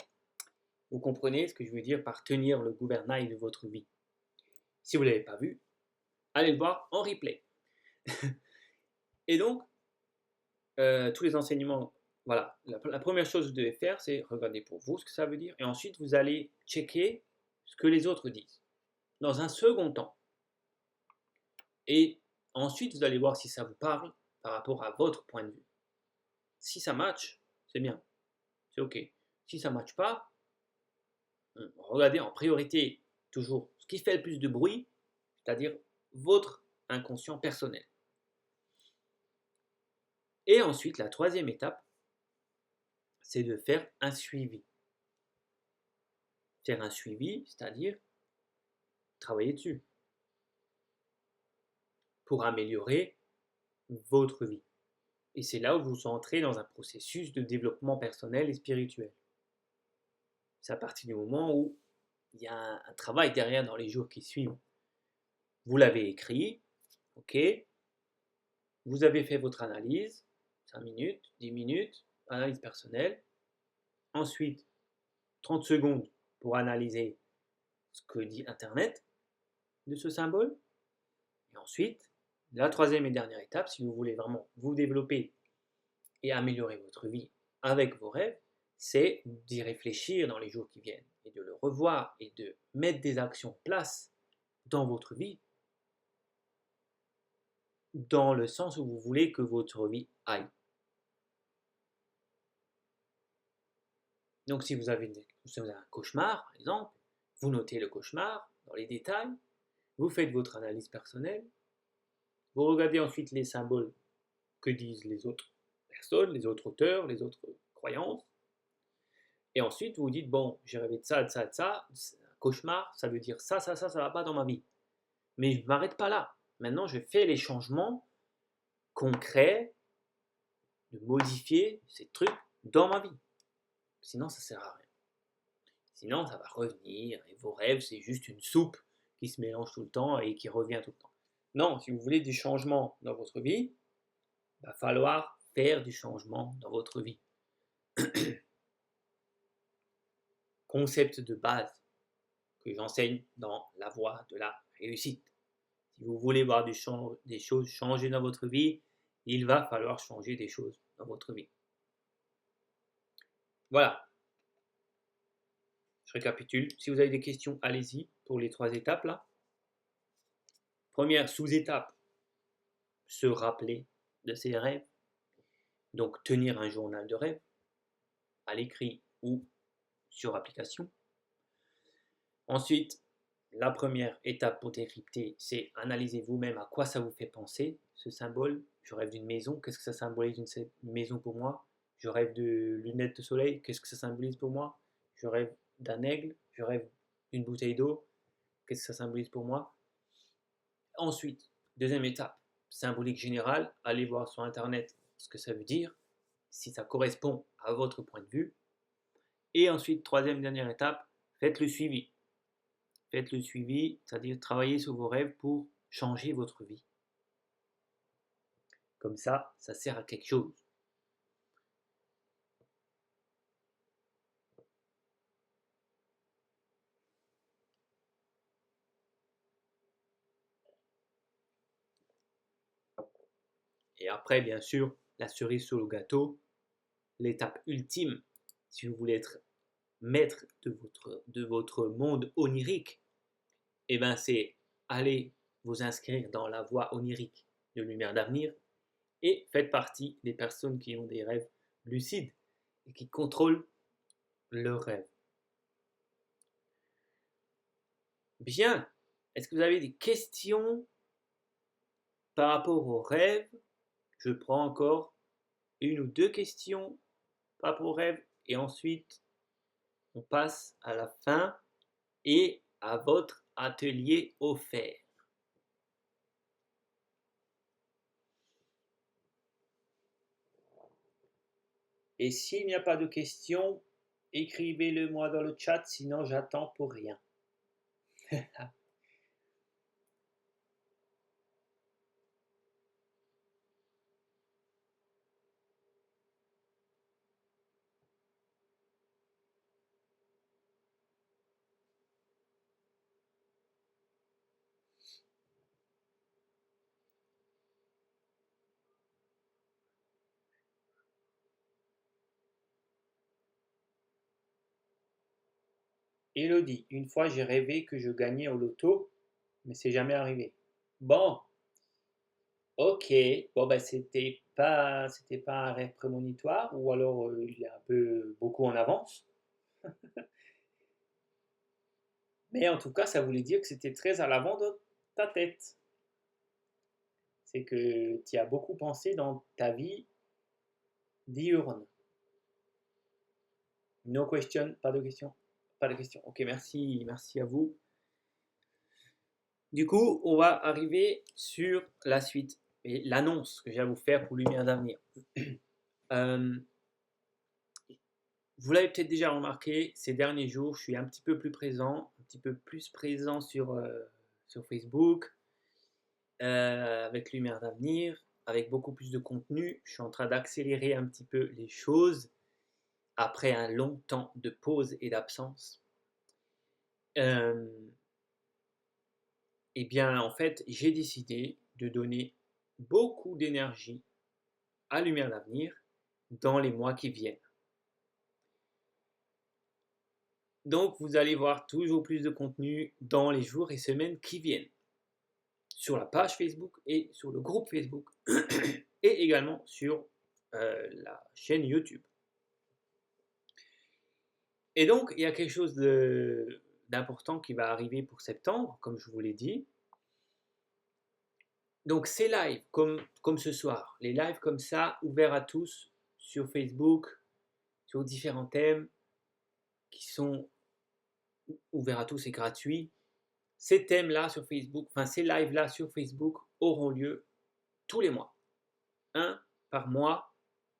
vous comprenez ce que je veux dire par tenir le gouvernail de votre vie. Si vous ne l'avez pas vu, allez le voir en replay. Et donc, tous les enseignements, voilà, la première chose que vous devez faire, c'est regarder pour vous ce que ça veut dire, et ensuite vous allez checker ce que les autres disent. Dans un second temps, et ensuite, vous allez voir si ça vous parle par rapport à votre point de vue. Si ça match, c'est bien, c'est ok. Si ça ne match pas, regardez en priorité toujours ce qui fait le plus de bruit, c'est-à-dire votre inconscient personnel. Et ensuite, la troisième étape, c'est de faire un suivi. Faire un suivi, c'est-à-dire travailler dessus pour améliorer votre vie. Et c'est là où vous entrez dans un processus de développement personnel et spirituel. C'est à partir du moment où il y a un travail derrière dans les jours qui suivent. Vous l'avez écrit, ok, vous avez fait votre analyse, 5 minutes, 10 minutes, analyse personnelle. Ensuite, 30 secondes pour analyser ce que dit Internet de ce symbole. Et ensuite, la troisième et dernière étape, si vous voulez vraiment vous développer et améliorer votre vie avec vos rêves, c'est d'y réfléchir dans les jours qui viennent et de le revoir et de mettre des actions en place dans votre vie dans le sens où vous voulez que votre vie aille. Donc si vous avez un cauchemar, par exemple, vous notez le cauchemar dans les détails, vous faites votre analyse personnelle, vous regardez ensuite les symboles que disent les autres personnes, les autres auteurs, les autres croyances, et ensuite vous vous dites, bon, j'ai rêvé de ça, de ça, de ça, un cauchemar, ça veut dire ça, ça, ça va pas dans ma vie. Mais je ne m'arrête pas là. Maintenant, je fais les changements concrets de modifier ces trucs dans ma vie. Sinon, ça sert à rien. Sinon, ça va revenir et vos rêves, c'est juste une soupe qui se mélange tout le temps et qui revient tout le temps. Non, si vous voulez du changement dans votre vie, il va falloir faire du changement dans votre vie. concept de base que j'enseigne dans la voie de la réussite. Si vous voulez voir des choses changer dans votre vie, il va falloir changer des choses dans votre vie. Voilà. Je récapitule. Si vous avez des questions, allez-y pour les 3 étapes là. Première sous-étape, se rappeler de ses rêves. Donc tenir un journal de rêve à l'écrit ou sur application. Ensuite, la première étape pour décrypter, c'est analyser vous-même à quoi ça vous fait penser, ce symbole. Je rêve d'une maison, qu'est-ce que ça symbolise une maison pour moi? Je rêve de lunettes de soleil, qu'est-ce que ça symbolise pour moi? Je rêve d'un aigle, je rêve d'une bouteille d'eau, qu'est-ce que ça symbolise pour moi? Ensuite, deuxième étape, symbolique générale, allez voir sur internet ce que ça veut dire, si ça correspond à votre point de vue. Et ensuite, troisième dernière étape, faites le suivi. Faites le suivi, c'est-à-dire travailler sur vos rêves pour changer votre vie. Comme ça sert à quelque chose. Et après, bien sûr, la cerise sur le gâteau, l'étape ultime, si vous voulez être maître de votre monde onirique, et ben c'est aller vous inscrire dans la voie onirique de Lumière d'Avenir et faites partie des personnes qui ont des rêves lucides et qui contrôlent leurs rêves. Bien, est-ce que vous avez des questions par rapport aux rêves? Je prends encore 1 ou 2 questions par rapport aux rêves et ensuite on passe à la fin et à votre atelier offert. Et s'il n'y a pas de questions, écrivez-le moi dans le chat, sinon j'attends pour rien. Elodie, une fois j'ai rêvé que je gagnais au loto, mais c'est jamais arrivé. Bon, ok, bon ben c'était pas un rêve prémonitoire, ou alors il est un peu beaucoup en avance. Mais en tout cas, ça voulait dire que c'était très à l'avant de ta tête. C'est que tu y as beaucoup pensé dans ta vie diurne. No question, pas de question. Pas de question. Ok, merci à vous. Du coup, on va arriver sur la suite et l'annonce que j'ai à vous faire pour Lumière d'Avenir. Vous l'avez peut-être déjà remarqué, ces derniers jours, je suis un petit peu plus présent, un petit peu plus présent sur Facebook, avec Lumière d'Avenir, avec beaucoup plus de contenu. Je suis en train d'accélérer un petit peu les choses après un long temps de pause et d'absence. Eh bien, en fait, j'ai décidé de donner beaucoup d'énergie à Lumière d'Avenir dans les mois qui viennent. Donc, vous allez voir toujours plus de contenu dans les jours et semaines qui viennent, sur la page Facebook et sur le groupe Facebook, et également sur la chaîne YouTube. Et donc, il y a quelque chose d'important qui va arriver pour septembre, comme je vous l'ai dit. Donc, ces lives, comme ce soir, les lives comme ça, ouverts à tous, sur Facebook, sur différents thèmes, qui sont ouverts à tous et gratuits. Ces thèmes-là sur Facebook, enfin ces lives-là sur Facebook auront lieu tous les mois. Un par mois,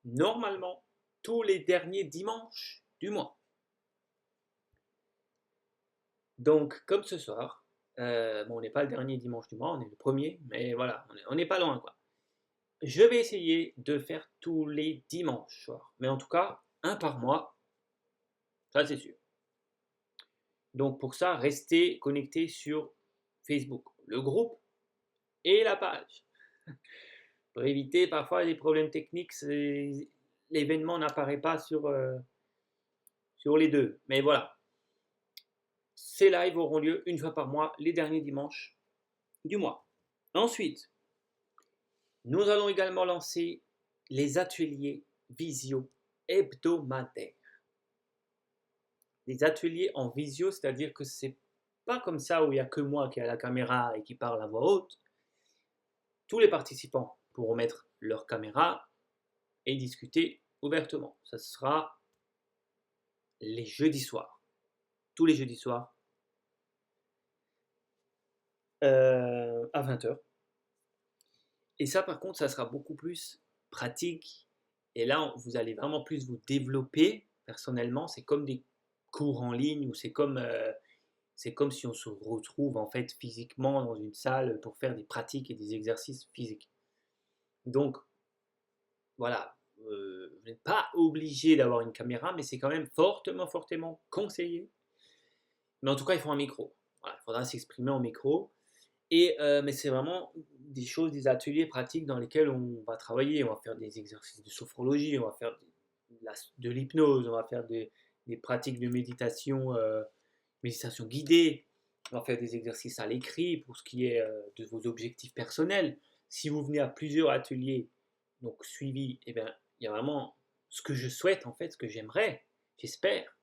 normalement tous les derniers dimanches du mois. Donc, comme ce soir, bon, on n'est pas le dernier dimanche du mois, on est le premier, mais voilà, on n'est pas loin, quoi. Je vais essayer de faire tous les dimanches soirs. Mais en tout cas, un par mois, ça c'est sûr. Donc pour ça, restez connectés sur Facebook, le groupe et la page. Pour éviter parfois les problèmes techniques, l'événement n'apparaît pas sur les deux. Mais voilà, ces lives auront lieu une fois par mois, les derniers dimanches du mois. Ensuite, nous allons également lancer les ateliers visio hebdomadaires. Les ateliers en visio, c'est-à-dire que c'est pas comme ça où il n'y a que moi qui ai la caméra et qui parle à voix haute. Tous les participants pourront mettre leur caméra et discuter ouvertement. Ça sera les jeudis soirs. Tous les jeudis soirs à 20h. Et ça, par contre, ça sera beaucoup plus pratique. Et là, vous allez vraiment plus vous développer personnellement. C'est comme des cours en ligne ou c'est comme si on se retrouve en fait physiquement dans une salle pour faire des pratiques et des exercices physiques. Donc, voilà, vous n'êtes pas obligé d'avoir une caméra, mais c'est quand même fortement, fortement conseillé. Mais en tout cas, il faut un micro. Voilà, il faudra s'exprimer en micro. Mais c'est vraiment des choses, des ateliers pratiques dans lesquels on va travailler. On va faire des exercices de sophrologie, on va faire de l'hypnose, on va faire des pratiques de méditation, méditation guidée. On va faire des exercices à l'écrit pour ce qui est de vos objectifs personnels. Si vous venez à plusieurs ateliers, donc suivis, eh bien, il y a vraiment ce que je souhaite, en fait, ce que j'aimerais, j'espère,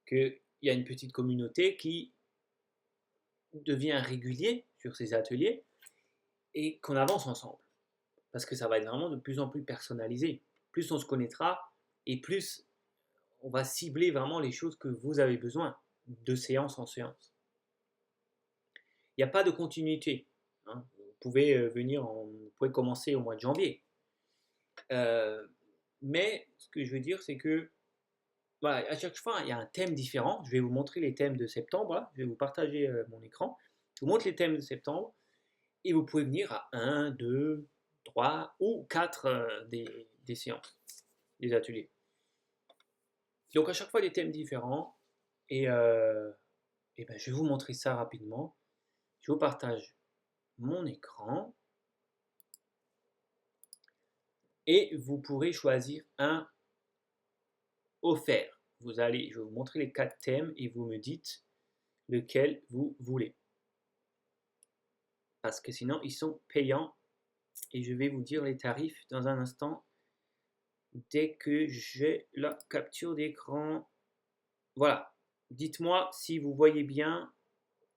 qu'il y a une petite communauté qui devient régulier sur ces ateliers et qu'on avance ensemble. Parce que ça va être vraiment de plus en plus personnalisé. Plus on se connaîtra et plus on va cibler vraiment les choses que vous avez besoin de séance en séance. Il n'y a pas de continuité. Hein. Vous pouvez vous pouvez commencer au mois de janvier. Mais ce que je veux dire, c'est que voilà, à chaque fois, il y a un thème différent. Je vais vous montrer les thèmes de septembre. Là. Je vais vous partager mon écran. Je vous montre les thèmes de septembre. Et vous pouvez venir à 1, 2, 3 ou 4 des séances, des ateliers. Donc à chaque fois des thèmes différents. Et ben, je vais vous montrer ça rapidement. Je vous partage mon écran. Et vous pourrez choisir un offert. Je vais vous montrer les 4 thèmes et vous me dites lequel vous voulez. Parce que sinon, ils sont payants. Et je vais vous dire les tarifs dans un instant. Dès que j'ai la capture d'écran. Voilà. Dites-moi si vous voyez bien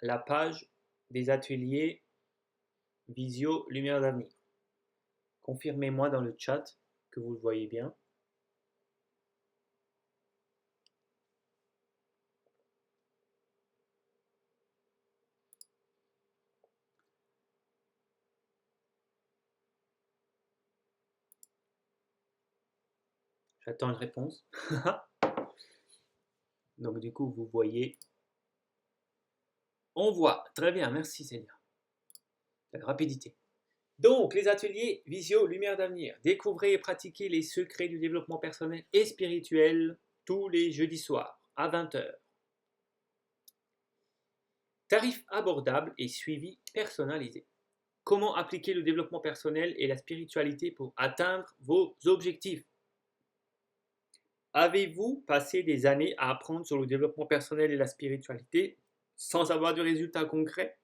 la page des ateliers Visio Lumière d'avenir. Confirmez-moi dans le chat que vous le voyez bien. J'attends une réponse. Donc du coup, vous voyez. On voit. Très bien, merci Célia. La rapidité. Donc, les ateliers Visio Lumière d'avenir. Découvrez et pratiquez les secrets du développement personnel et spirituel tous les jeudis soirs à 20h. Tarif abordable et suivi personnalisé. Comment appliquer le développement personnel et la spiritualité pour atteindre vos objectifs? Avez-vous passé des années à apprendre sur le développement personnel et la spiritualité sans avoir de résultats concrets?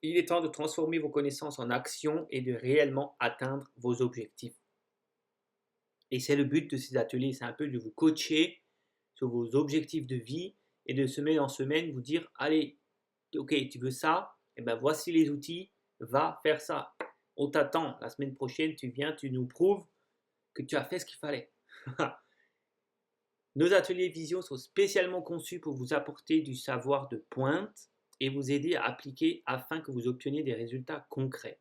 Il est temps de transformer vos connaissances en action et de réellement atteindre vos objectifs. Et c'est le but de ces ateliers, c'est un peu de vous coacher sur vos objectifs de vie et de semaine en semaine vous dire, allez, ok, tu veux ça, et ben voici les outils, va faire ça. On t'attend, la semaine prochaine, tu viens, tu nous prouves que tu as fait ce qu'il fallait. Nos ateliers Vision sont spécialement conçus pour vous apporter du savoir de pointe et vous aider à appliquer afin que vous obteniez des résultats concrets.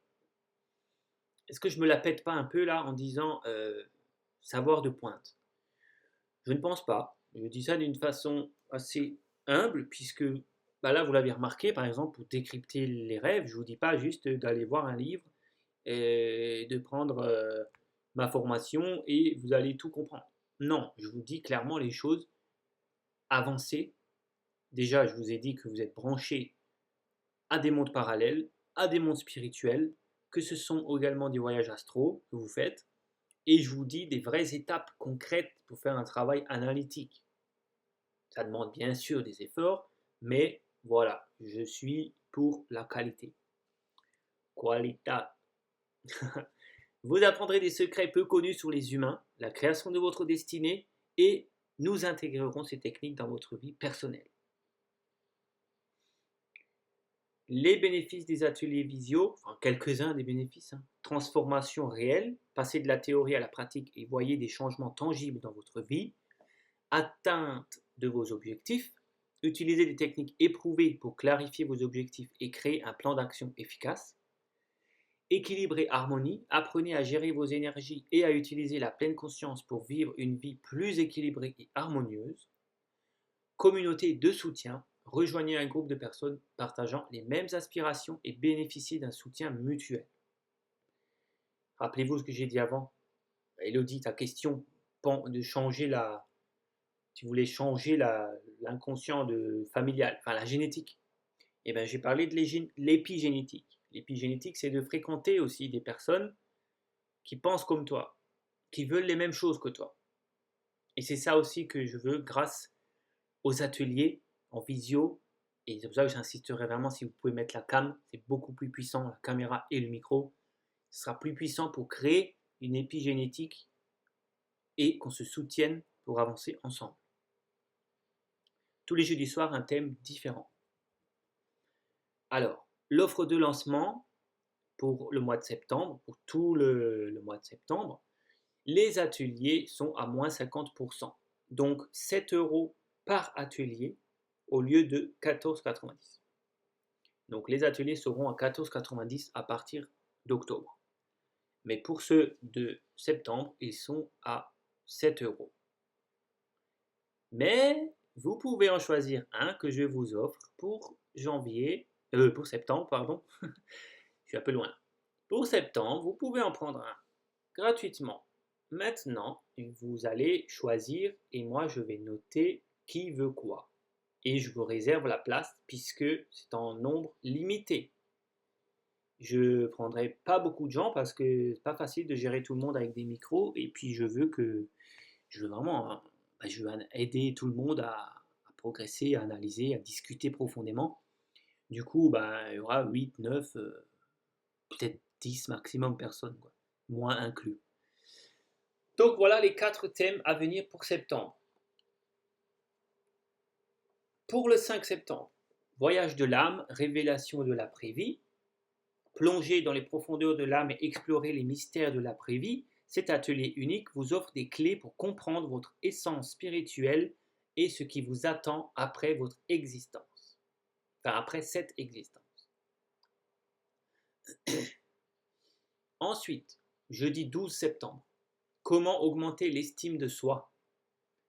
Est-ce que je me la pète pas un peu là en disant savoir de pointe? Je ne pense pas. Je dis ça d'une façon assez humble puisque là vous l'avez remarqué par exemple pour décrypter les rêves, je ne vous dis pas juste d'aller voir un livre et de prendre ma formation et vous allez tout comprendre. Non, je vous dis clairement les choses avancées. Déjà, je vous ai dit que vous êtes branché à des mondes parallèles, à des mondes spirituels, que ce sont également des voyages astraux que vous faites, et je vous dis des vraies étapes concrètes pour faire un travail analytique. Ça demande bien sûr des efforts, mais voilà, je suis pour la qualité. Qualita. Vous apprendrez des secrets peu connus sur les humains, la création de votre destinée, et nous intégrerons ces techniques dans votre vie personnelle. Les bénéfices des ateliers visio, enfin quelques-uns des bénéfices, hein. Transformation réelle, passer de la théorie à la pratique et voyez des changements tangibles dans votre vie. Atteinte de vos objectifs, utilisez des techniques éprouvées pour clarifier vos objectifs et créer un plan d'action efficace. Équilibre et harmonie, apprenez à gérer vos énergies et à utiliser la pleine conscience pour vivre une vie plus équilibrée et harmonieuse. Communauté de soutien, rejoignez un groupe de personnes partageant les mêmes aspirations et bénéficiez d'un soutien mutuel. Rappelez-vous ce que j'ai dit avant. Elodie, ta question de changer la, tu voulais changer l'inconscient familial, enfin la génétique. Eh bien, j'ai parlé de l'épigénétique. L'épigénétique, c'est de fréquenter aussi des personnes qui pensent comme toi, qui veulent les mêmes choses que toi. Et c'est ça aussi que je veux grâce aux ateliers en visio. Et c'est pour ça que j'insisterai vraiment, si vous pouvez mettre la cam, c'est beaucoup plus puissant, la caméra et le micro. Ce sera plus puissant pour créer une épigénétique et qu'on se soutienne pour avancer ensemble. Tous les jeudis soirs, un thème différent. Alors, l'offre de lancement pour le mois de septembre, pour tout le mois de septembre, les ateliers sont à moins 50%. Donc 7 euros par atelier au lieu de 14,90. Donc les ateliers seront à 14,90 à partir d'octobre. Mais pour ceux de septembre, ils sont à 7 euros. Mais vous pouvez en choisir un que je vous offre pour pour septembre, pardon. Je suis un peu loin. Pour septembre, vous pouvez en prendre un gratuitement. Maintenant, vous allez choisir et moi je vais noter qui veut quoi. Et je vous réserve la place puisque c'est en nombre limité. Je prendrai pas beaucoup de gens parce que c'est pas facile de gérer tout le monde avec des micros et puis je veux vraiment je veux aider tout le monde à progresser, à analyser, à discuter profondément. Du coup, il y aura 8, 9, peut-être 10 maximum personnes, quoi. Moi inclus. Donc voilà les 4 thèmes à venir pour septembre. Pour le 5 septembre, voyage de l'âme, révélation de l'après-vie. Plonger dans les profondeurs de l'âme et explorer les mystères de l'après-vie, cet atelier unique vous offre des clés pour comprendre votre essence spirituelle et ce qui vous attend après votre existence. Enfin, après cette existence. Ensuite, jeudi 12 septembre, comment augmenter l'estime de soi?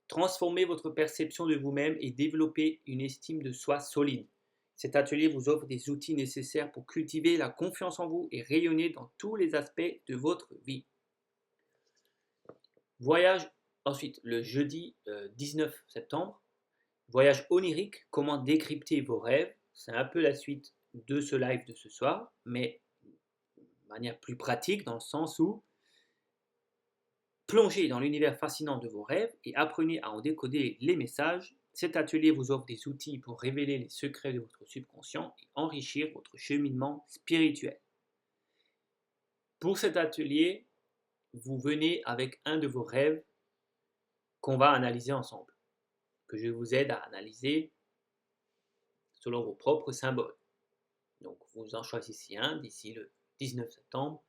Transformez votre perception de vous-même et développez une estime de soi solide. Cet atelier vous offre des outils nécessaires pour cultiver la confiance en vous et rayonner dans tous les aspects de votre vie. Voyage, ensuite, le jeudi 19 septembre, voyage onirique, comment décrypter vos rêves. C'est un peu la suite de ce live de ce soir, mais de manière plus pratique dans le sens où plongez dans l'univers fascinant de vos rêves et apprenez à en décoder les messages. Cet atelier vous offre des outils pour révéler les secrets de votre subconscient et enrichir votre cheminement spirituel. Pour cet atelier, vous venez avec un de vos rêves qu'on va analyser ensemble, que je vous aide à analyser selon vos propres symboles. Donc vous en choisissez un d'ici le 19 septembre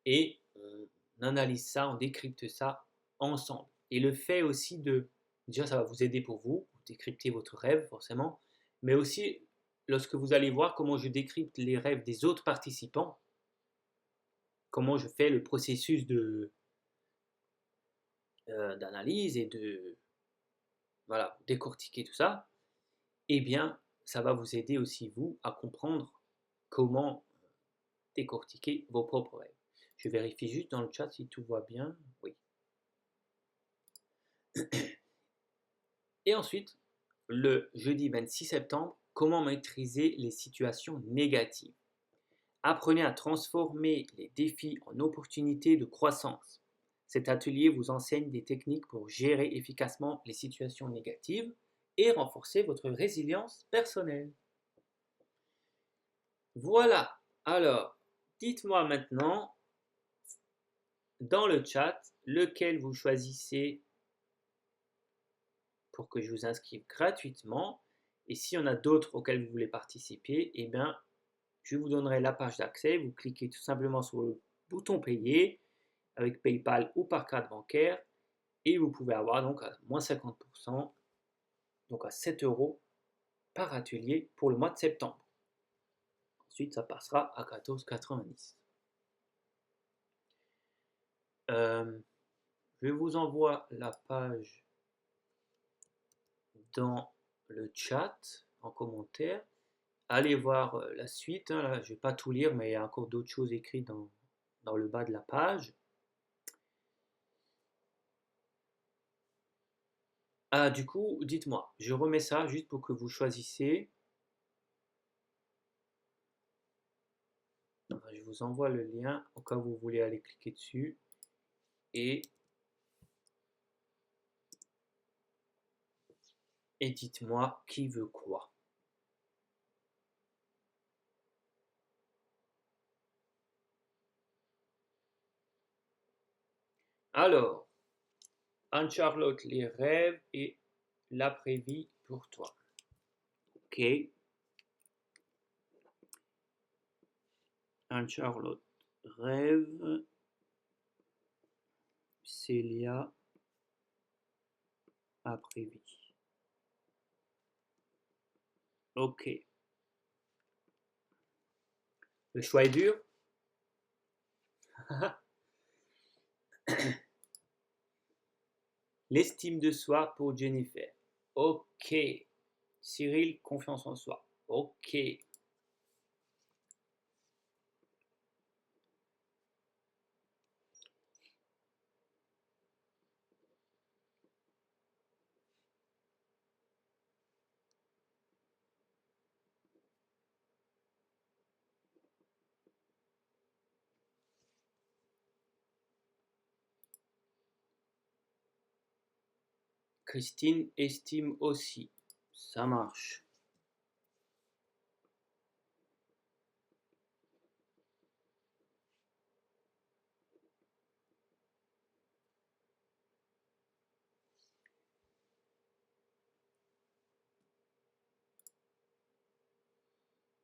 et on analyse ça, on décrypte ça ensemble. Et le fait aussi déjà ça va vous aider pour vous décrypter votre rêve forcément, mais aussi lorsque vous allez voir comment je décrypte les rêves des autres participants, comment je fais le processus d'analyse et de décortiquer tout ça, eh bien ça va vous aider aussi vous à comprendre comment décortiquer vos propres rêves. Je vérifie juste dans le chat si tout va bien. Oui. Et ensuite, le jeudi 26 septembre, comment maîtriser les situations négatives. Apprenez à transformer les défis en opportunités de croissance. Cet atelier vous enseigne des techniques pour gérer efficacement les situations négatives et renforcer votre résilience personnelle. Voilà, alors, dites-moi maintenant dans le chat lequel vous choisissez pour que je vous inscrive gratuitement. Et s'il y en a d'autres auxquels vous voulez participer, eh bien, je vous donnerai la page d'accès. Vous cliquez tout simplement sur le bouton payer avec PayPal ou par carte bancaire et vous pouvez avoir donc à moins 50%, donc à 7 € par atelier pour le mois de septembre. Ensuite, ça passera à 14,90 €. Je vous envoie la page dans le chat en commentaire. Allez voir la suite. Hein, là, je ne vais pas tout lire, mais il y a encore d'autres choses écrites dans le bas de la page. Ah, du coup, dites-moi, je remets ça juste pour que vous choisissiez. Enfin, je vous envoie le lien au cas où vous voulez aller cliquer dessus. Et dites-moi qui veut quoi. Alors, Anne-Charlotte, les rêves et l'après-vie pour toi. Ok. Anne-Charlotte, rêve. Célia, après-vie. Ok. Le choix est dur. L'estime de soi pour Jennifer. Ok. Cyril, confiance en soi. Ok. Christine estime aussi. Ça marche.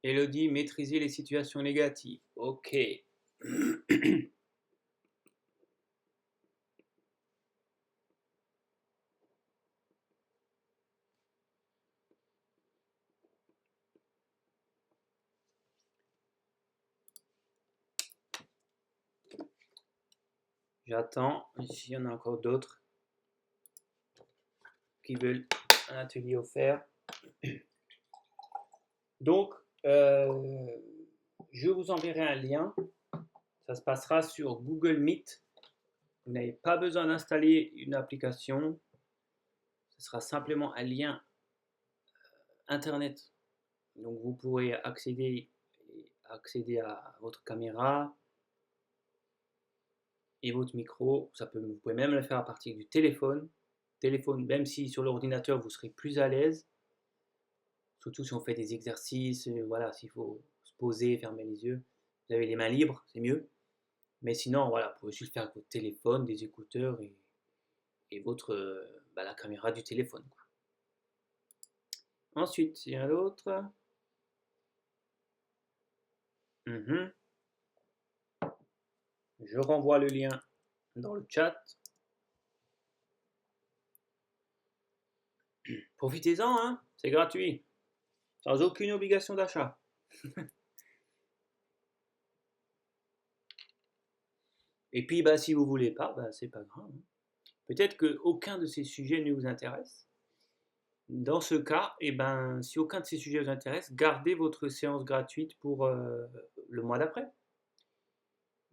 Elodie, maîtriser les situations négatives. Ok. J'attends. S'il y en a encore d'autres qui veulent un atelier offert. Donc, je vous enverrai un lien. Ça se passera sur Google Meet. Vous n'avez pas besoin d'installer une application. Ce sera simplement un lien Internet. Donc, vous pourrez accéder à votre caméra et votre micro. Vous pouvez même le faire à partir du téléphone. Même si sur l'ordinateur, vous serez plus à l'aise. Surtout si on fait des exercices, voilà, s'il faut se poser, fermer les yeux. Vous avez les mains libres, c'est mieux. Mais sinon, voilà, vous pouvez juste faire avec votre téléphone, des écouteurs et la caméra du téléphone, quoi. Ensuite, il y a l'autre. Je renvoie le lien dans le chat. Profitez-en, hein, c'est gratuit. Sans aucune obligation d'achat. Et puis, si vous voulez pas, c'est pas grave. Peut-être qu'aucun de ces sujets ne vous intéresse. Dans ce cas, si aucun de ces sujets vous intéresse, gardez votre séance gratuite pour le mois d'après.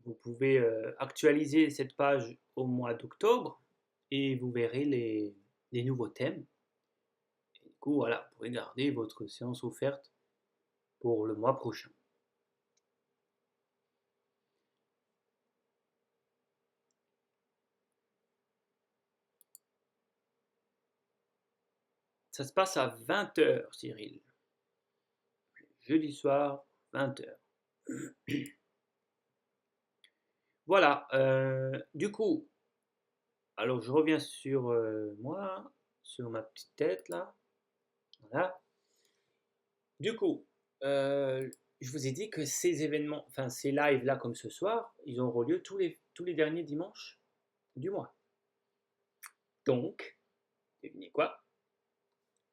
Vous pouvez actualiser cette page au mois d'octobre, et vous verrez les nouveaux thèmes. Et du coup, voilà, vous pourrez garder votre séance offerte pour le mois prochain. Ça se passe à 20h, Cyril. Jeudi soir, 20h. Voilà, du coup, alors je reviens sur moi, sur ma petite tête là. Voilà. Du coup, je vous ai dit que ces événements, enfin ces lives là comme ce soir, ils auront lieu tous les derniers dimanches du mois. Donc, devinez quoi?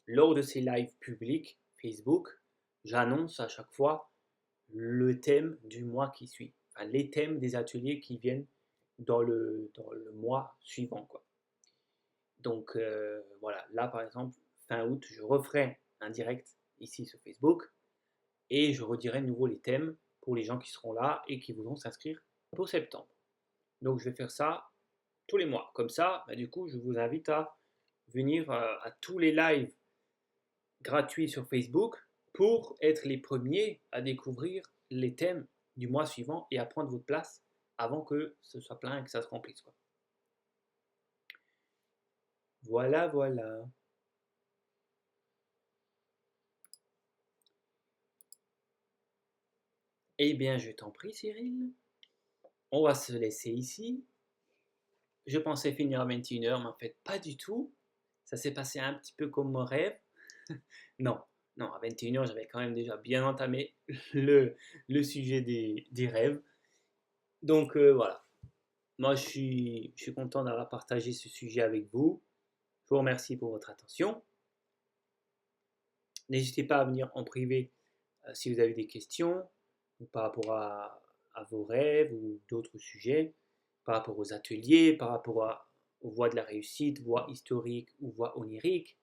Lors de ces lives publics Facebook, j'annonce à chaque fois le thème du mois qui suit, enfin, les thèmes des ateliers qui viennent dans le mois suivant, quoi. Donc voilà, là par exemple, fin août, je referai un direct ici sur Facebook et je redirai de nouveau les thèmes pour les gens qui seront là et qui voudront s'inscrire pour septembre. Donc je vais faire ça tous les mois. Comme ça, bah, du coup, je vous invite à venir à tous les lives gratuits sur Facebook pour être les premiers à découvrir les thèmes du mois suivant et à prendre votre place avant que ce soit plein et que ça se remplisse, quoi. Voilà, voilà. Eh bien, je t'en prie, Cyril. On va se laisser ici. Je pensais finir à 21h, mais en fait, pas du tout. Ça s'est passé un petit peu comme mon rêve. Non, non, à 21h, j'avais quand même déjà bien entamé le sujet des rêves. Donc voilà, moi je suis content d'avoir partagé ce sujet avec vous. Je vous remercie pour votre attention. N'hésitez pas à venir en privé si vous avez des questions par rapport à vos rêves ou d'autres sujets, par rapport aux ateliers, par rapport aux voies de la réussite, voies historiques ou voies oniriques.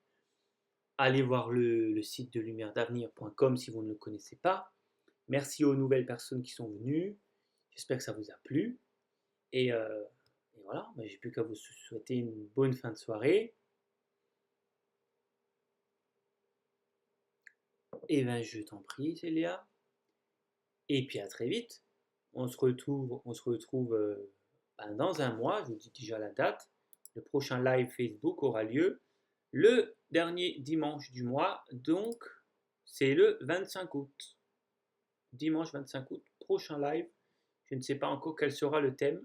Allez voir le site de lumièredavenir.com si vous ne le connaissez pas. Merci aux nouvelles personnes qui sont venues. J'espère que ça vous a plu. Et voilà, j'ai plus qu'à vous souhaiter une bonne fin de soirée. Et ben je t'en prie, Célia. Et puis à très vite. On se retrouve dans un mois. Je vous dis déjà la date. Le prochain live Facebook aura lieu le dernier dimanche du mois. Donc c'est le 25 août. Dimanche 25 août, prochain live. Je ne sais pas encore quel sera le thème.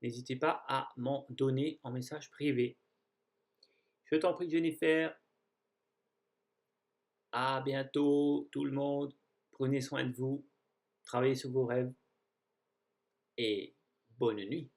N'hésitez pas à m'en donner en message privé. Je t'en prie, Jennifer. À bientôt, tout le monde. Prenez soin de vous. Travaillez sur vos rêves. Et bonne nuit.